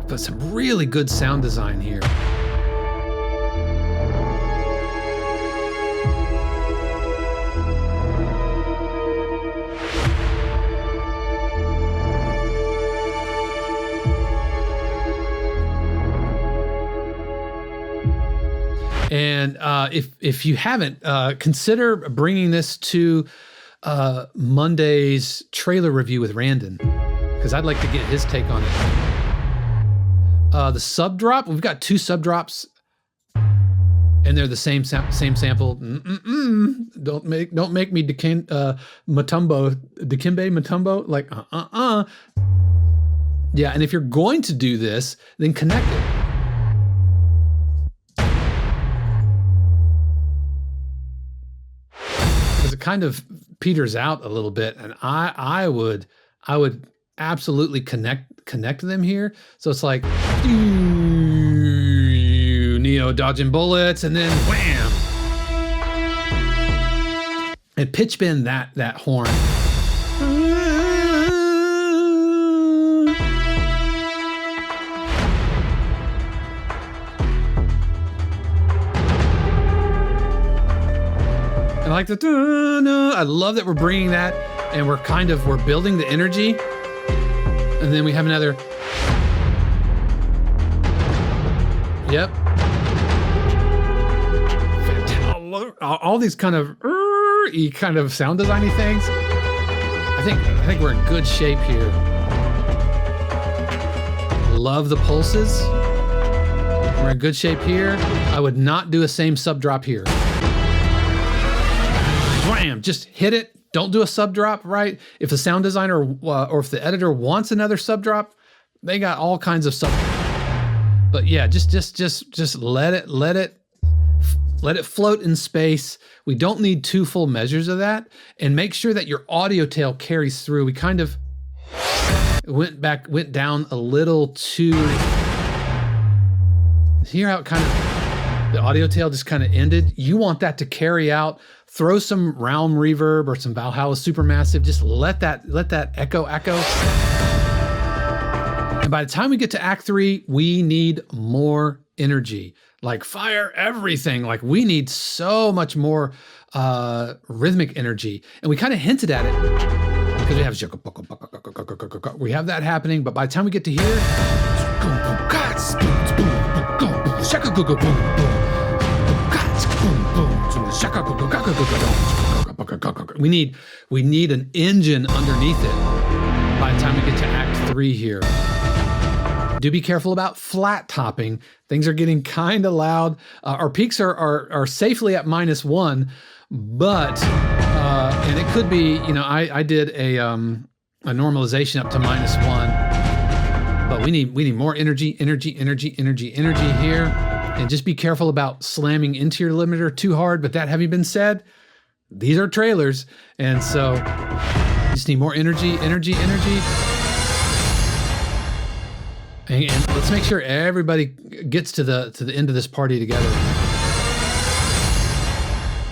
But some really good sound design here. And if you haven't, consider bringing this to Monday's trailer review with Randon, because I'd like to get his take on it. The sub drop, we've got 2 sub drops, and they're the same sample. Don't make me Dikembe Mutombo, like Yeah, and if you're going to do this, then connect it. It kind of peters out a little bit, and I would absolutely connect them here. So it's like Neo dodging bullets, and then wham, and pitch bend that horn. I like the, I love that we're bringing that, and we're building the energy, and then we have another. Yep. All these kind of sound designy things. I think we're in good shape here. Love the pulses. We're in good shape here. I would not do a same sub drop here. Wham! Just hit it. Don't do a sub drop, right? If the sound designer or if the editor wants another sub drop, they got all kinds of sub. But yeah, just let it float in space. We don't need 2 full measures of that, and make sure that your audio tail carries through. We kind of went down a little too. Hear how it kind of the audio tail just kind of ended. You want that to carry out. Throw some Realm reverb or some Valhalla Supermassive. Just let that echo. And by the time we get to Act 3, we need more energy. Like fire everything. Like we need so much more rhythmic energy. And we kind of hinted at it because we have that happening. But by the time we get to here, we need an engine underneath it by the time we get to Act 3 here. Do be careful about flat topping. Things are getting kind of loud. Our peaks are safely at -1, but and it could be, I did a normalization up to -1, but we need more energy here. And just be careful about slamming into your limiter too hard. But that having been said, these are trailers, and so you just need more energy. And let's make sure everybody gets to the end of this party together.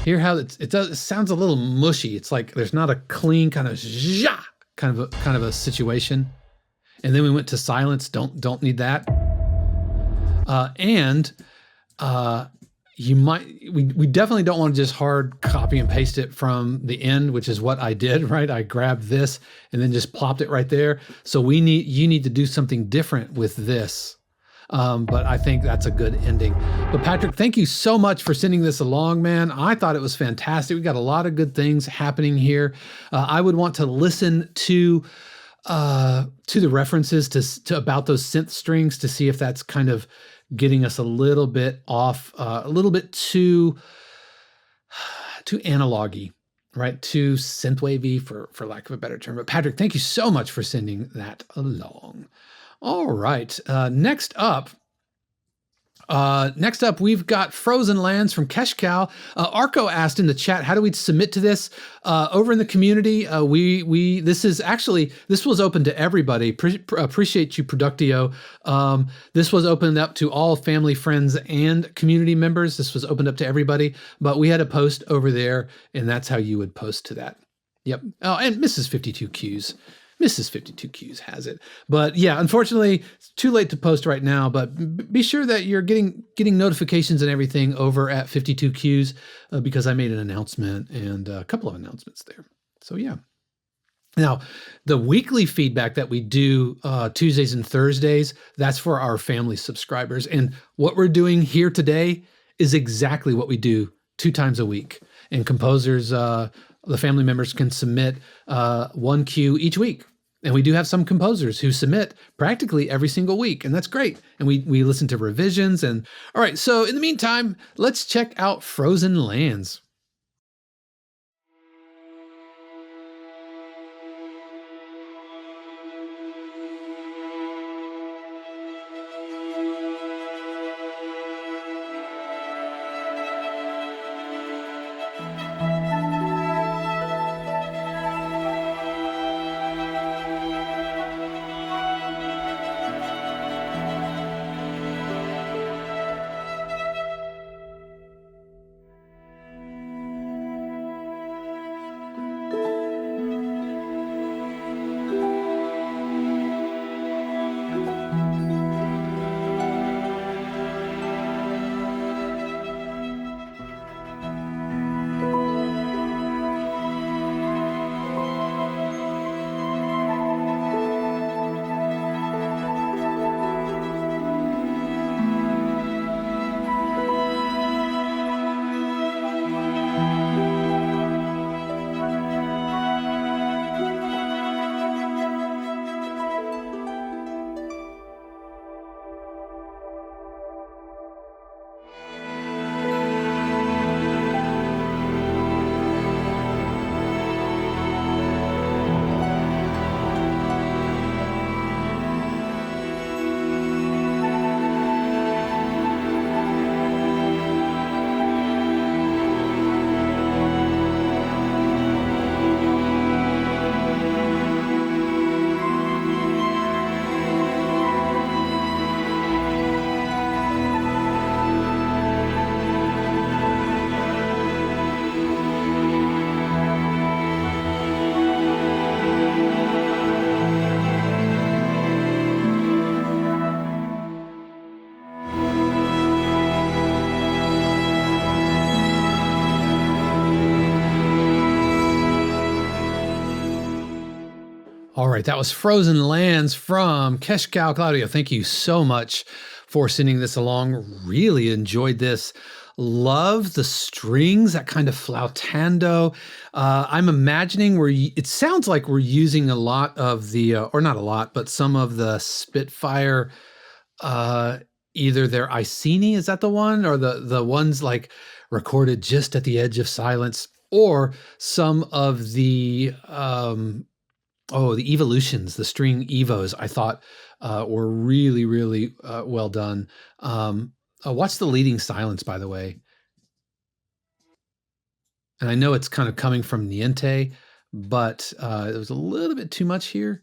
Hear how it sounds a little mushy. It's like there's not a clean kind of a situation. And then we went to silence. Don't need that. We definitely don't want to just hard copy and paste it from the end, which is what I did, right? I grabbed this and then just plopped it right there. So you need to do something different with this. But I think that's a good ending. But Patrick, thank you so much for sending this along, man. I thought it was fantastic. We got a lot of good things happening here. I would want to listen to the references to about those synth strings to see if that's kind of getting us a little bit off, a little bit too analogy, right? Too synthwavy for lack of a better term. But Patrick, thank you so much for sending that along. All right. Next up, we've got Frozen Lands from Keschkau. Arco asked in the chat, how do we submit to this? Over in the community, this was open to everybody. Appreciate you, Productio. This was opened up to all family, friends, and community members. This was opened up to everybody, but we had a post over there, and that's how you would post to that. Yep. Oh, and Mrs. 52Qs has it. But yeah, unfortunately, it's too late to post right now, but be sure that you're getting notifications and everything over at 52Qs because I made an announcement and a couple of announcements there. So yeah. Now, the weekly feedback that we do Tuesdays and Thursdays, that's for our family subscribers. And what we're doing here today is exactly what we do 2 times a week. And composers, the family members can submit 1 cue each week. And we do have some composers who submit practically every single week, and that's great. And we listen to revisions. And all right, so in the meantime, let's check out Frozen Lands. All right, that was Frozen Lands from Keschkau. Claudio, thank you so much for sending this along. Really enjoyed this. Love the strings, that kind of flautando. I'm imagining it sounds like we're using a lot of the, or not a lot, but some of the Spitfire, either their Iceni, is that the one? Or the ones like recorded just at the edge of silence, or some of the, the evolutions, the string evos, I thought were really, really well done. Watch the leading silence, by the way. And I know it's kind of coming from Niente, but it was a little bit too much here.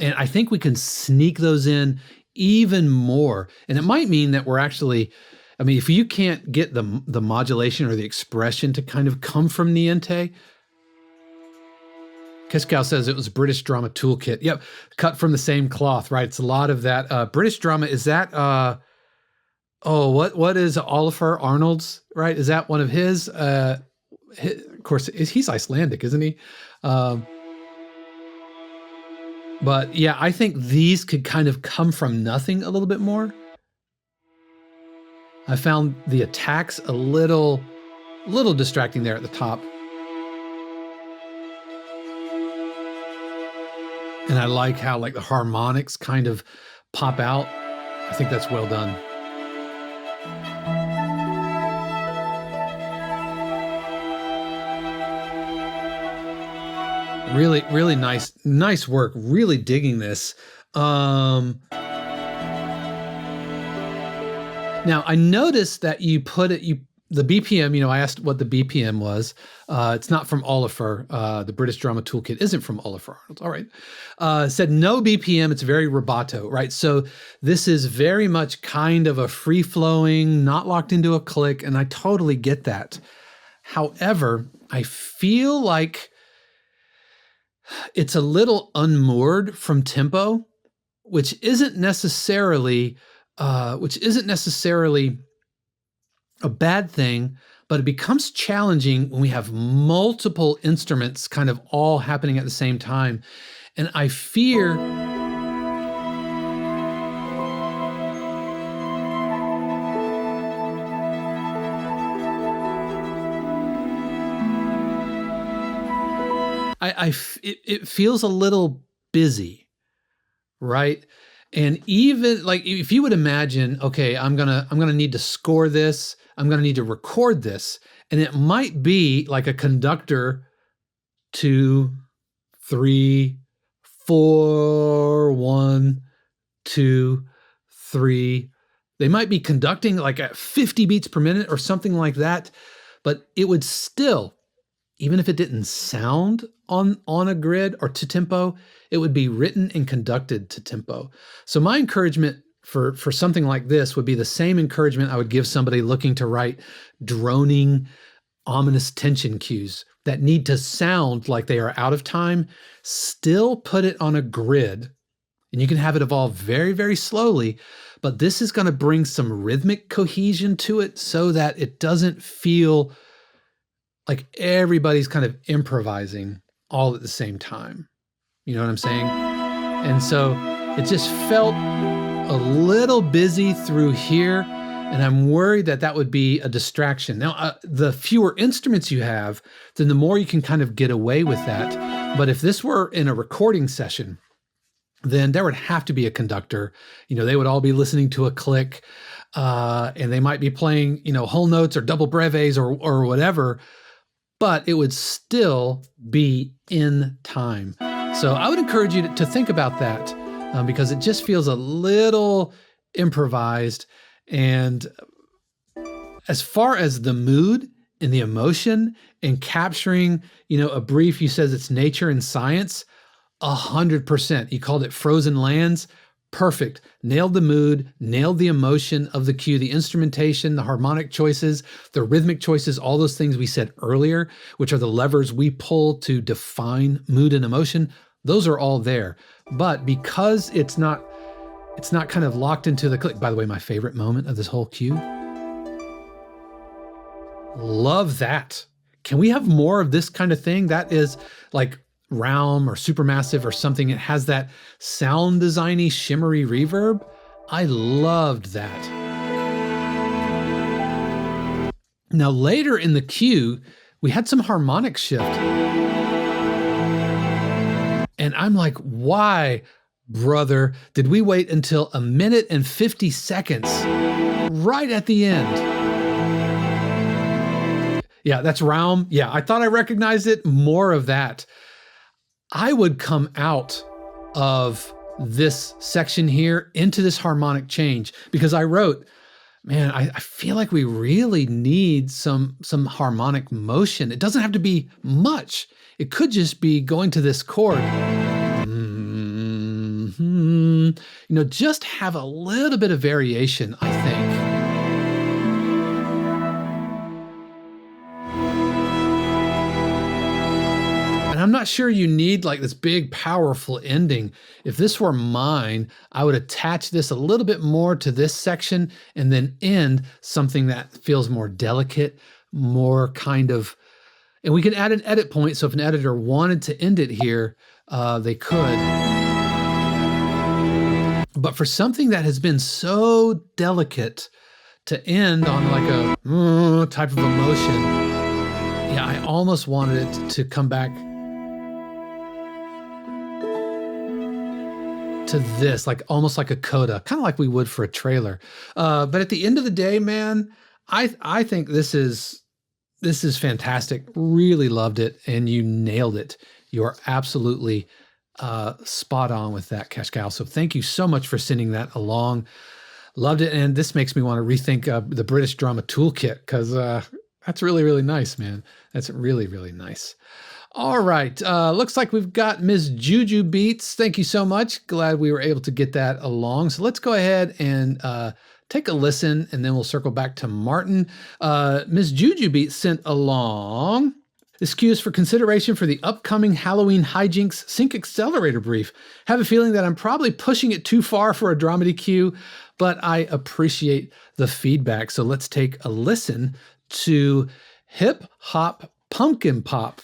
And I think we can sneak those in even more. And it might mean that we're actually, I mean, if you can't get the modulation or the expression to kind of come from Niente, Keschkau says it was British Drama Toolkit. Yep, cut from the same cloth, right? It's a lot of that. British Drama, is that, what is Oliver Arnold's, right? Is that one of his? Of course, he's Icelandic, isn't he? But yeah, I think these could kind of come from nothing a little bit more. I found the attacks a little distracting there at the top. And I like how like the harmonics kind of pop out. I think that's well done. Really, really nice work. Really digging this. Now I noticed that you put the BPM, I asked what the BPM was. It's not from Oliver. The British Drama Toolkit isn't from Oliver Arnold. All right. Said no BPM. It's very rubato, right? So this is very much kind of a free-flowing, not locked into a click, and I totally get that. However, I feel like it's a little unmoored from tempo, which isn't necessarily a bad thing, but it becomes challenging when we have multiple instruments kind of all happening at the same time. And I fear it feels a little busy, right? And even like if you would imagine, okay, I'm gonna need to score this, I'm gonna need to record this, and it might be like a conductor 2, 3, 4, 1, 2, 3. They might be conducting like at 50 beats per minute or something like that, but it would still, even if it didn't sound on a grid or to tempo, it would be written and conducted to tempo. So my encouragement for something like this would be the same encouragement I would give somebody looking to write droning, ominous tension cues that need to sound like they are out of time. Still put it on a grid, and you can have it evolve very, very slowly, but this is going to bring some rhythmic cohesion to it so that it doesn't feel like everybody's kind of improvising all at the same time. You know what I'm saying? And so it just felt a little busy through here, and I'm worried that that would be a distraction. Now, the fewer instruments you have, then the more you can kind of get away with that. But if this were in a recording session, then there would have to be a conductor. They would all be listening to a click, and they might be playing, whole notes or double breves or whatever, but it would still be in time. So I would encourage you to think about that because it just feels a little improvised. And as far as the mood and the emotion and capturing, a brief, you says it's nature and science, 100%. You called it Frozen Lands. Perfect. Nailed the mood, nailed the emotion of the cue, the instrumentation, the harmonic choices, the rhythmic choices, all those things we said earlier, which are the levers we pull to define mood and emotion. Those are all there. But because it's not kind of locked into the click. By the way, my favorite moment of this whole cue. Love that. Can we have more of this kind of thing? That is like realm or supermassive or something, it has that sound designy, shimmery reverb. I loved that. Now later in the cue, we had some harmonic shift. And I'm like, why, brother, did we wait until 1 minute and 50 seconds right at the end? Yeah, that's Realm. Yeah, I thought I recognized it. More of that. I would come out of this section here into this harmonic change because I wrote, man, I feel like we really need some harmonic motion. It doesn't have to be much. It could just be going to this chord. You know, just have a little bit of variation, I think. And I'm not sure you need like this big, powerful ending. If this were mine, I would attach this a little bit more to this section and then end something that feels more delicate, more kind of, and we can add an edit point. So if an editor wanted to end it here, they could. But for something that has been so delicate to end on like a type of emotion, yeah, I almost wanted it to come back to this, like almost like a coda, kind of like we would for a trailer. But at the end of the day, man, I think this is fantastic. Really loved it, and you nailed it. You are absolutely spot on with that, Keschkau. So thank you so much for sending that along. Loved it, and this makes me want to rethink the British Drama Toolkit because that's really, really nice, man. That's really, really nice. All right, looks like we've got Ms. Juju Beats. Thank you so much. Glad we were able to get that along. So let's go ahead and take a listen, and then we'll circle back to Martin. Ms. Juju Beats sent along, this cue is for consideration for the upcoming Halloween hijinks sync accelerator brief. Have a feeling that I'm probably pushing it too far for a dramedy cue, but I appreciate the feedback. So let's take a listen to Hip Hop Pumpkin Pop.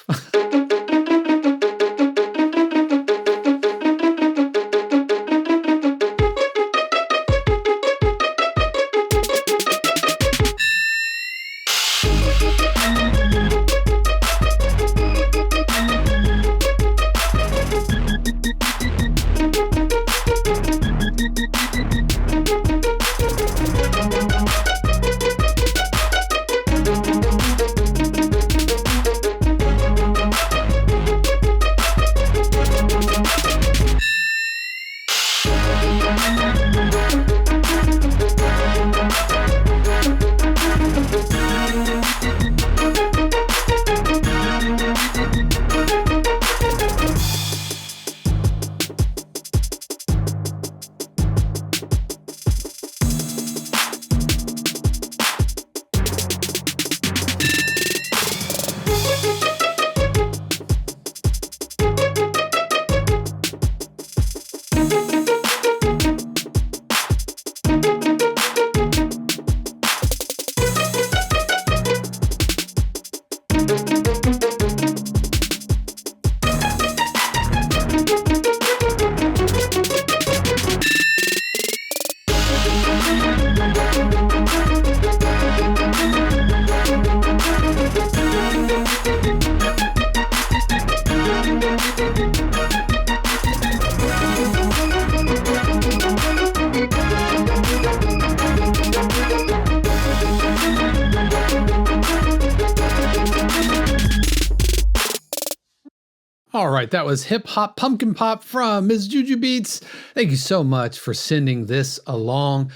All right, that was Hip Hop Pumpkin Pop from Ms. Juju Beats. Thank you so much for sending this along.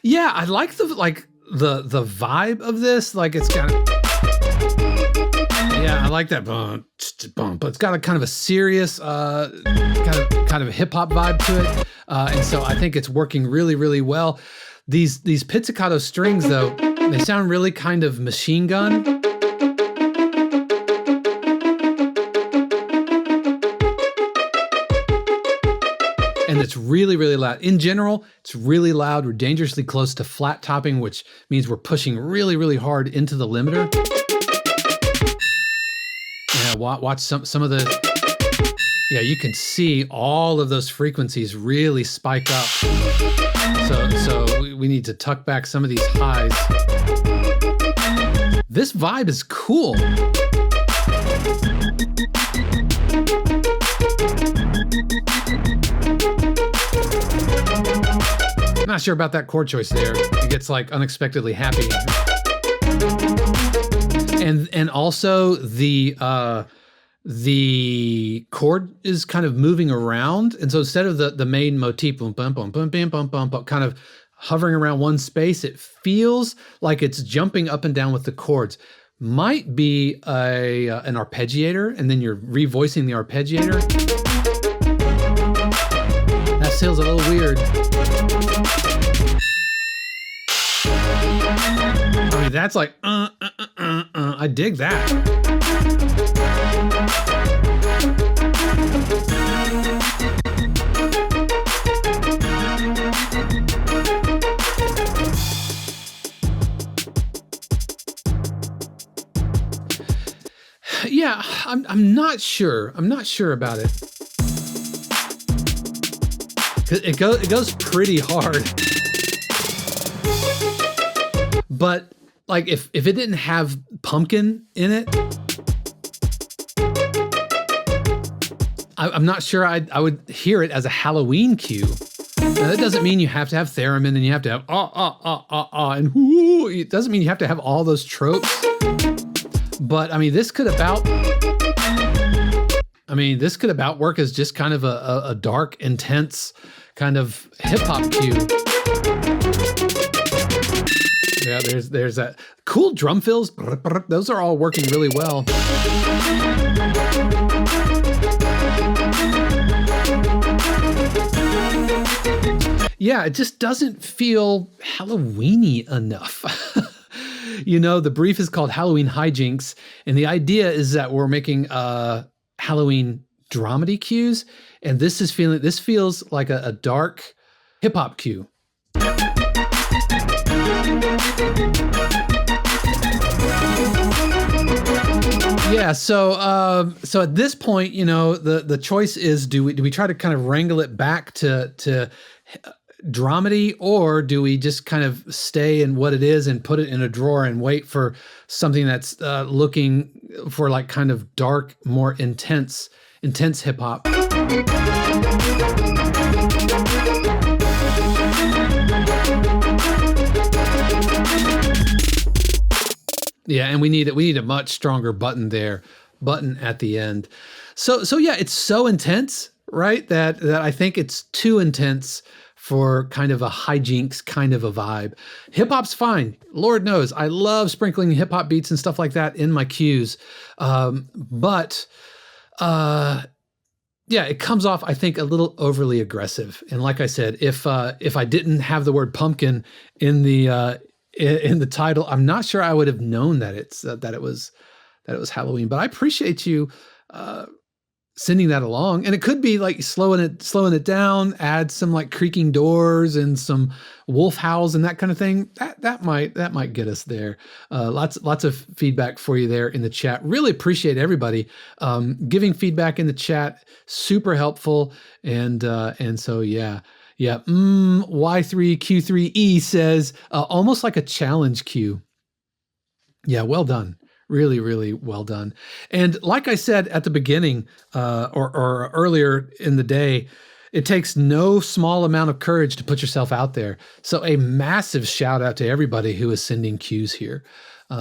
Yeah, I like the vibe of this. Like it's got, yeah, I like that bump, but it's got a kind of a serious, kind of a hip hop vibe to it, and so I think it's working really, really well. These pizzicato strings, though, they sound really kind of machine gun. And it's really, really loud. In general, it's really loud. We're dangerously close to flat topping, which means we're pushing really, really hard into the limiter. Yeah, watch some of the Yeah, you can see all of those frequencies really spike up. So we need to tuck back some of these highs. This vibe is cool. I'm not sure about that chord choice there. It gets like unexpectedly happy. And also the chord is kind of moving around. And so instead of the main motif, boom, bum, bum, bum, bum, bum, bum, bum, kind of hovering around one space, it feels like it's jumping up and down with the chords. Might be an arpeggiator, and then you're revoicing the arpeggiator. That feels a little weird. I mean, that's like, I dig that. Yeah, I'm not sure. I'm not sure about it. It goes pretty hard. But like if it didn't have pumpkin in it, I'm not sure I would hear it as a Halloween cue. Now, that doesn't mean you have to have theremin and you have to have and whoo. It doesn't mean you have to have all those tropes. But I mean, this could about work as just kind of a dark, intense kind of hip hop cue. Yeah, there's that cool drum fills. Those are all working really well. Yeah, it just doesn't feel Halloween-y enough. You know, the brief is called Halloween Hijinks, and the idea is that we're making Halloween dramedy cues, and this feels like a dark hip hop cue. Yeah, so at this point, you know, the choice is do we try to kind of wrangle it back to dramedy, or do we just kind of stay in what it is and put it in a drawer and wait for something that's looking for like kind of dark, more intense hip hop? Yeah, and we need a much stronger button at the end. So yeah, it's so intense, right? That I think it's too intense for kind of a hijinks kind of a vibe. Hip hop's fine. Lord knows, I love sprinkling hip hop beats and stuff like that in my cues. But yeah, it comes off, I think, a little overly aggressive. And like I said, if I didn't have the word pumpkin in the title, I'm not sure I would have known that it was Halloween. But I appreciate you sending that along, and it could be like slowing it down, add some like creaking doors and some wolf howls and that kind of thing. That might get us there. Lots of feedback for you there in the chat. Really appreciate everybody giving feedback in the chat. Super helpful. And so yeah. Y3Q3E says almost like a challenge cue. Yeah, well done. Really, really well done. And like I said at the beginning or earlier in the day, it takes no small amount of courage to put yourself out there. So a massive shout out to everybody who is sending cues here.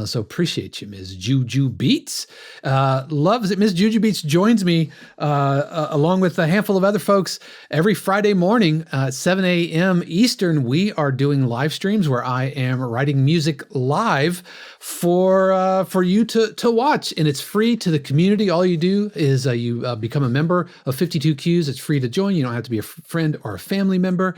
So appreciate you, Ms. Juju Beats. Loves it. Ms. Juju Beats joins me along with a handful of other folks every Friday morning at 7 a.m. Eastern. We are doing live streams where I am writing music live for you to watch, and it's free to the community. All you do is you become a member of 52 Qs. It's free to join. You don't have to be a friend or a family member.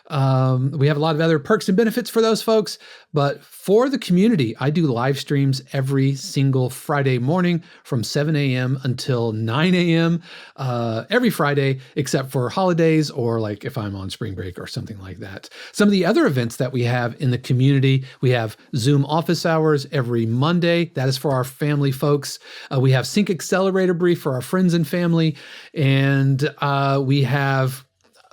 We have a lot of other perks and benefits for those folks, but for the community, I do live live streams every single Friday morning from 7 a.m. until 9 a.m. Every Friday, except for holidays or like if I'm on spring break or something like that. Some of the other events that we have in the community, we have Zoom office hours every Monday. That is for our family folks. We have Sync Accelerator Brief for our friends and family. And we have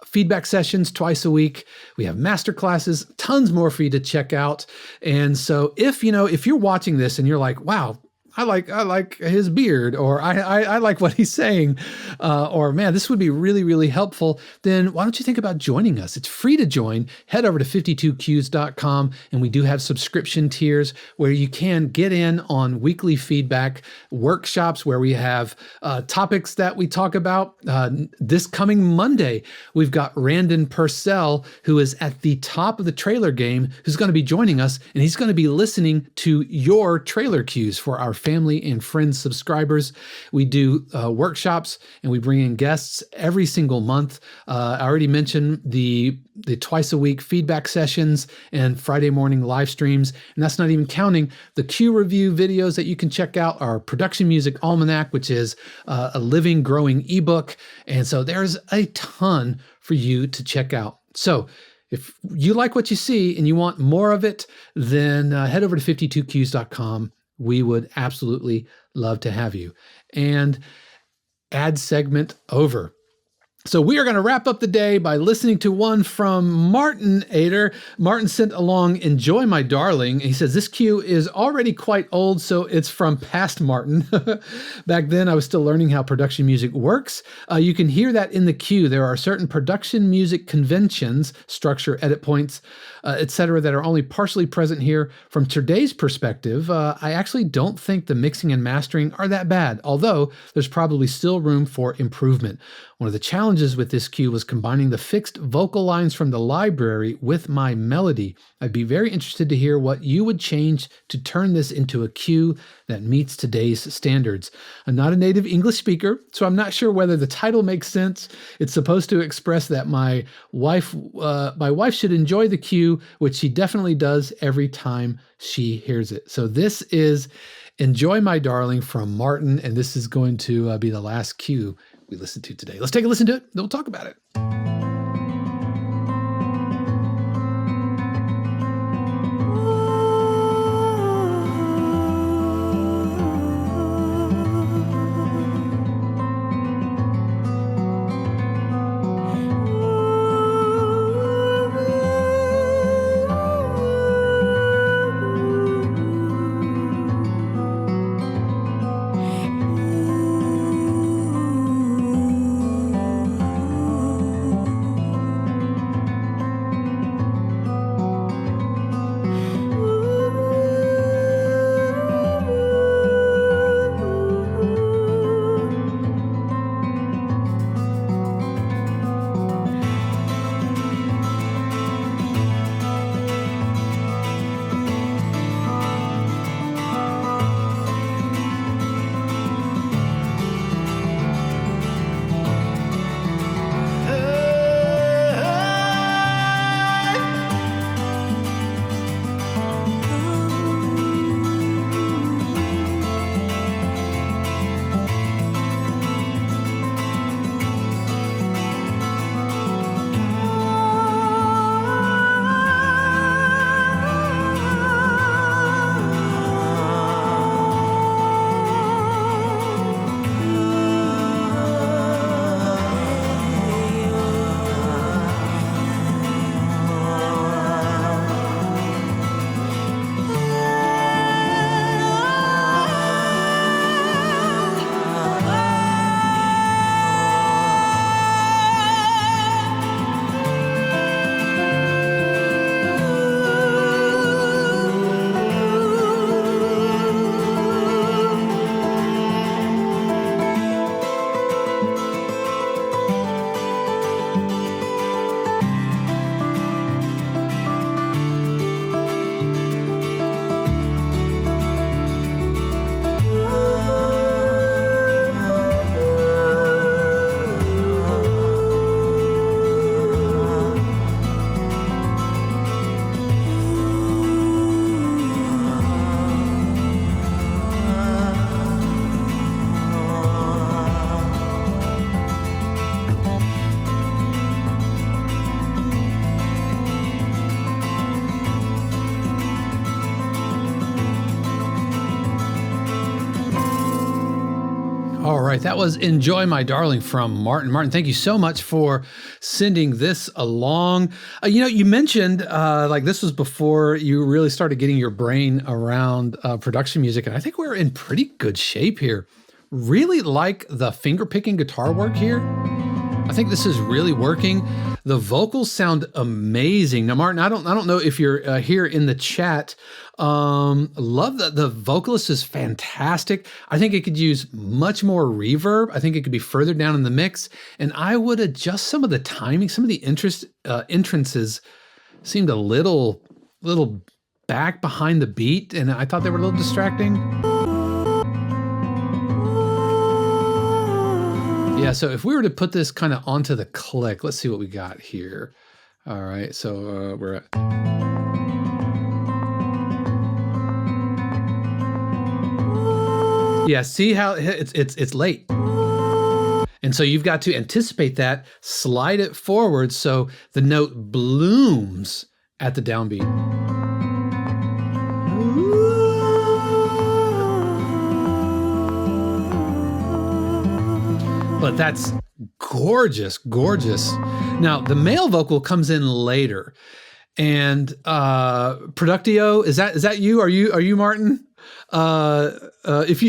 feedback sessions twice a week. We have master classes, tons more for you to check out. And so if you're watching this and you're like, wow, I like his beard, or I like what he's saying, or man, this would be really, really helpful, then why don't you think about joining us? It's free to join. Head over to 52cues.com, and we do have subscription tiers where you can get in on weekly feedback workshops where we have topics that we talk about. This coming Monday, we've got Randon Purcell, who is at the top of the trailer game, who's going to be joining us, and he's going to be listening to your trailer cues for our family and friends subscribers. We do workshops and we bring in guests every single month. I already mentioned the twice a week feedback sessions and Friday morning live streams. And that's not even counting the cue review videos that you can check out, our production music almanac, which is a living, growing ebook. And so there's a ton for you to check out. So if you like what you see and you want more of it, then head over to 52cues.com. We would absolutely love to have you. And ad segment over. So we are going to wrap up the day by listening to one from Martin Eder. Martin sent along Enjoy My Darling. He says, this cue is already quite old, so it's from past Martin. Back then, I was still learning how production music works. You can hear that in the cue. There are certain production music conventions, structure, edit points, etc., that are only partially present here. From today's perspective, I actually don't think the mixing and mastering are that bad, although there's probably still room for improvement. One of the challenges with this cue was combining the fixed vocal lines from the library with my melody. I'd be very interested to hear what you would change to turn this into a cue that meets today's standards. I'm not a native English speaker, so I'm not sure whether the title makes sense. It's supposed to express that my wife should enjoy the cue, which she definitely does every time she hears it. So this is Enjoy My Darling from Martin, and this is going to be the last cue we listen to today. Let's take a listen to it, then we'll talk about it. All right, that was Enjoy My Darling from Martin. Martin, thank you so much for sending this along. You mentioned like this was before you really started getting your brain around production music, and I think we're in pretty good shape here. Really like the finger-picking guitar work here. I think this is really working. The vocals sound amazing. Now, Martin, I don't know if you're here in the chat. Love that the vocalist is fantastic. I think it could use much more reverb. I think it could be further down in the mix, and I would adjust some of the timing. Some of the entrances seemed a little back behind the beat, and I thought they were a little distracting. Yeah, so if we were to put this kind of onto the click, let's see what we got here. All right, so we're at... Yeah, see how it's late. And so you've got to anticipate that, slide it forward so the note blooms at the downbeat. But that's gorgeous, gorgeous. Now, the male vocal comes in later. And Productio, is that you? Are you Martin? If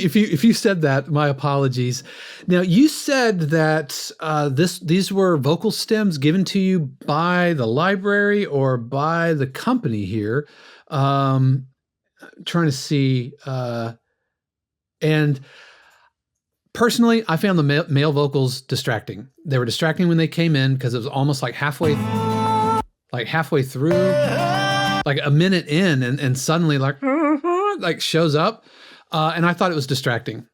you said that, my apologies. Now, you said that these were vocal stems given to you by the library or by the company here. Trying to see, and personally, I found the male vocals distracting. They were distracting when they came in because it was almost like halfway through, like a minute in, and suddenly like shows up, and I thought it was distracting.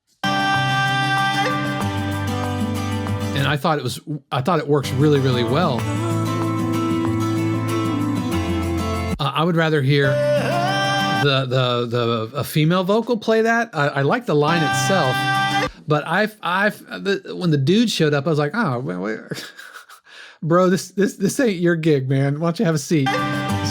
And I thought it works really, really well. I would rather hear a female vocal play that. I like the line itself. But when the dude showed up, I was like, oh, wait. Bro, this ain't your gig, man. Why don't you have a seat?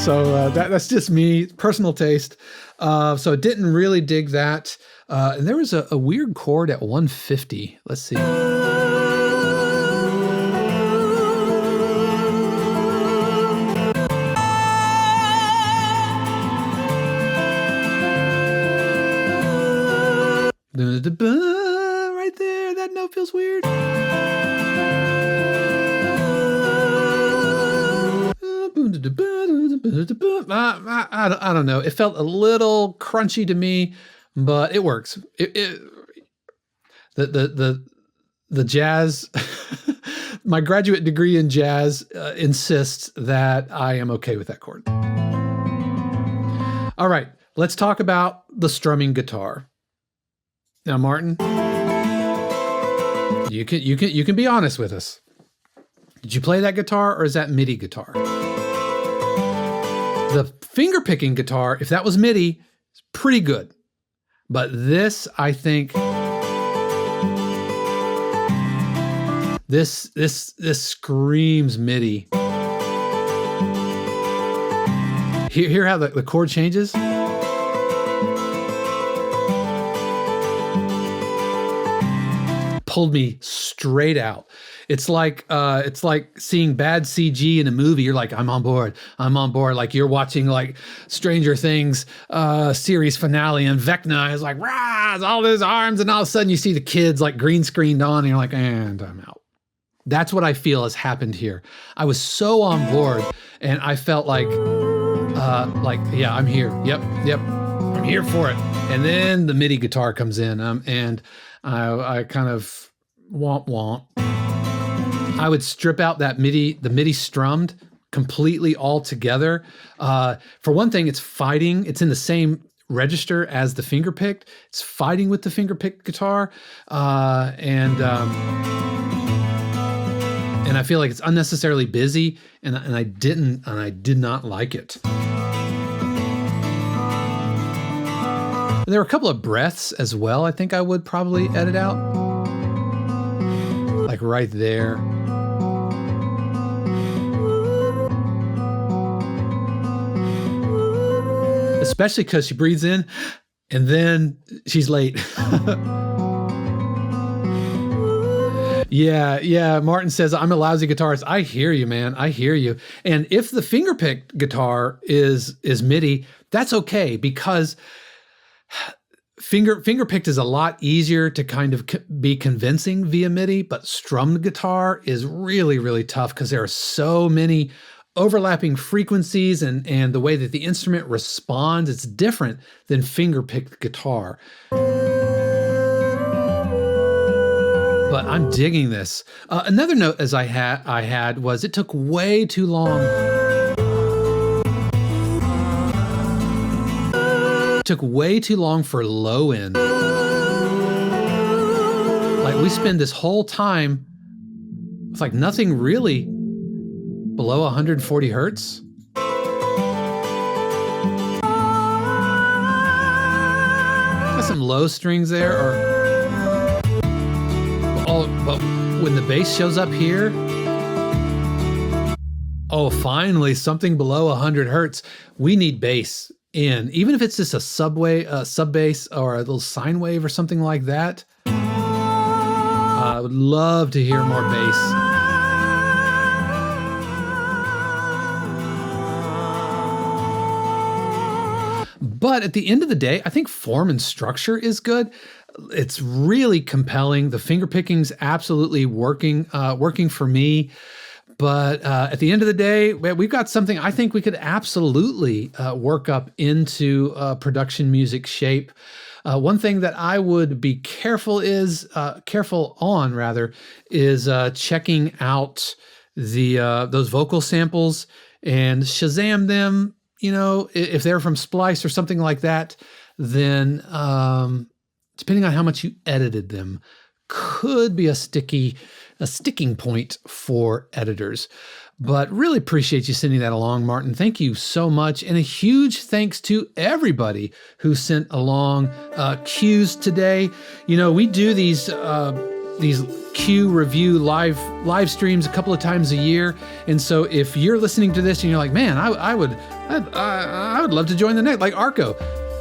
So that's just me, personal taste. So didn't really dig that. And there was a weird chord at 150. Let's see. Right there, that note feels weird. I don't know. It felt a little crunchy to me, but it works. The jazz, my graduate degree in jazz insists that I am okay with that chord. All right, let's talk about the strumming guitar. Now, Martin, you can be honest with us. Did you play that guitar, or is that MIDI guitar? The finger picking guitar, if that was MIDI, is pretty good. But this, I think, this screams MIDI. Hear how the chord changes? Pulled me straight out. It's like seeing bad CG in a movie. You're like, I'm on board. Like you're watching like Stranger Things series finale, and Vecna is like, rah, all those arms, and all of a sudden you see the kids like green screened on, and you're like, and I'm out. That's what I feel has happened here. I was so on board, and I felt like, yeah, I'm here. Yep, I'm here for it. And then the MIDI guitar comes in, and I kind of womp. I would strip out the MIDI strummed completely all together. For one thing, it's fighting. It's in the same register as the finger picked. It's fighting with the finger picked guitar. And I feel like it's unnecessarily busy, and I did not like it. And there were a couple of breaths as well. I think I would probably edit out, like right there. Especially because she breathes in and then she's late. Yeah. Martin says, I'm a lousy guitarist. I hear you, man. I hear you. And if the finger-picked guitar is MIDI, that's okay, because finger-picked is a lot easier to kind of be convincing via MIDI, but strummed guitar is really, really tough because there are so many overlapping frequencies, and the way that the instrument responds, it's different than finger-picked guitar. But I'm digging this. Another note as I had was it took way too long. Took way too long for low end. Like, we spend this whole time with like nothing really below 140 hertz. Got some low strings there, but when the bass shows up here, oh, finally something below 100 hertz. We need bass in, even if it's just a sub bass or a little sine wave or something like that. I would love to hear more bass. But at the end of the day, I think form and structure is good. It's really compelling. The finger picking's absolutely working for me. But at the end of the day, we've got something I think we could absolutely work up into production music shape. One thing that I would be careful on is checking out those vocal samples and Shazam them. You know, if they're from Splice or something like that, then depending on how much you edited them, could be a sticking point for editors. But really appreciate you sending that along, Martin. Thank you so much. And a huge thanks to everybody who sent along cues today. You know, we do these cue review live streams a couple of times a year. And so if you're listening to this and you're like, man, I would love to join the next, like Arco.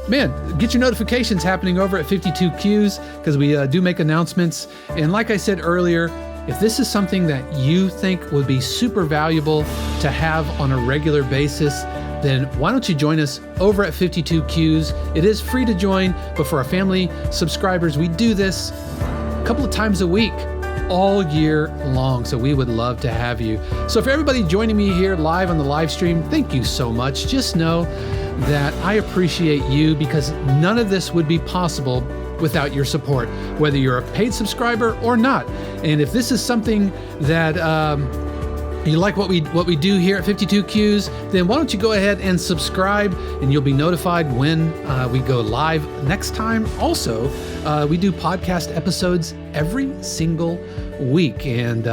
Man, get your notifications happening over at 52 Cues, because we do make announcements. And like I said earlier, if this is something that you think would be super valuable to have on a regular basis, then why don't you join us over at 52 Cues? It is free to join, but for our family subscribers, we do this a couple of times a week, all year long. So we would love to have you. So for everybody joining me here live on the live stream, thank you so much. Just know that I appreciate you, because none of this would be possible without your support, whether you're a paid subscriber or not. And if this is something that you like what we do here at 52 Cues, then why don't you go ahead and subscribe, and you'll be notified when we go live next time. Also, we do podcast episodes every single week. And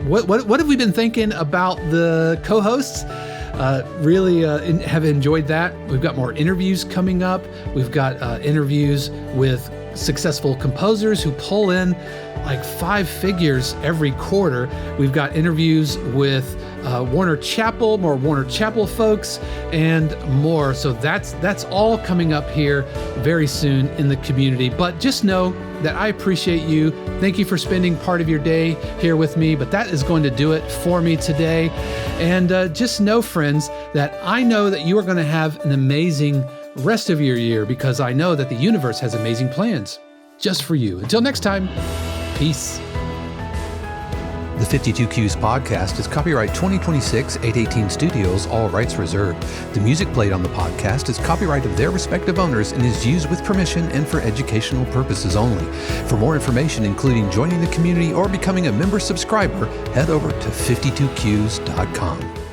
what have we been thinking about the co-hosts? Really have enjoyed that. We've got more interviews coming up. We've got interviews with successful composers who pull in like 5 figures every quarter. We've got interviews with Warner Chappell, more Warner Chappell folks, and more. So that's all coming up here very soon in the community. But just know that I appreciate you. Thank you for spending part of your day here with me. But that is going to do it for me today. And just know, friends, that I know that you are going to have an amazing rest of your year, because I know that the universe has amazing plans just for you. Until next time, peace. The 52 Cues podcast is copyright 2026 818 Studios, all rights reserved. The music played on the podcast is copyright of their respective owners and is used with permission and for educational purposes only. For more information, including joining the community or becoming a member subscriber, head over to 52cues.com.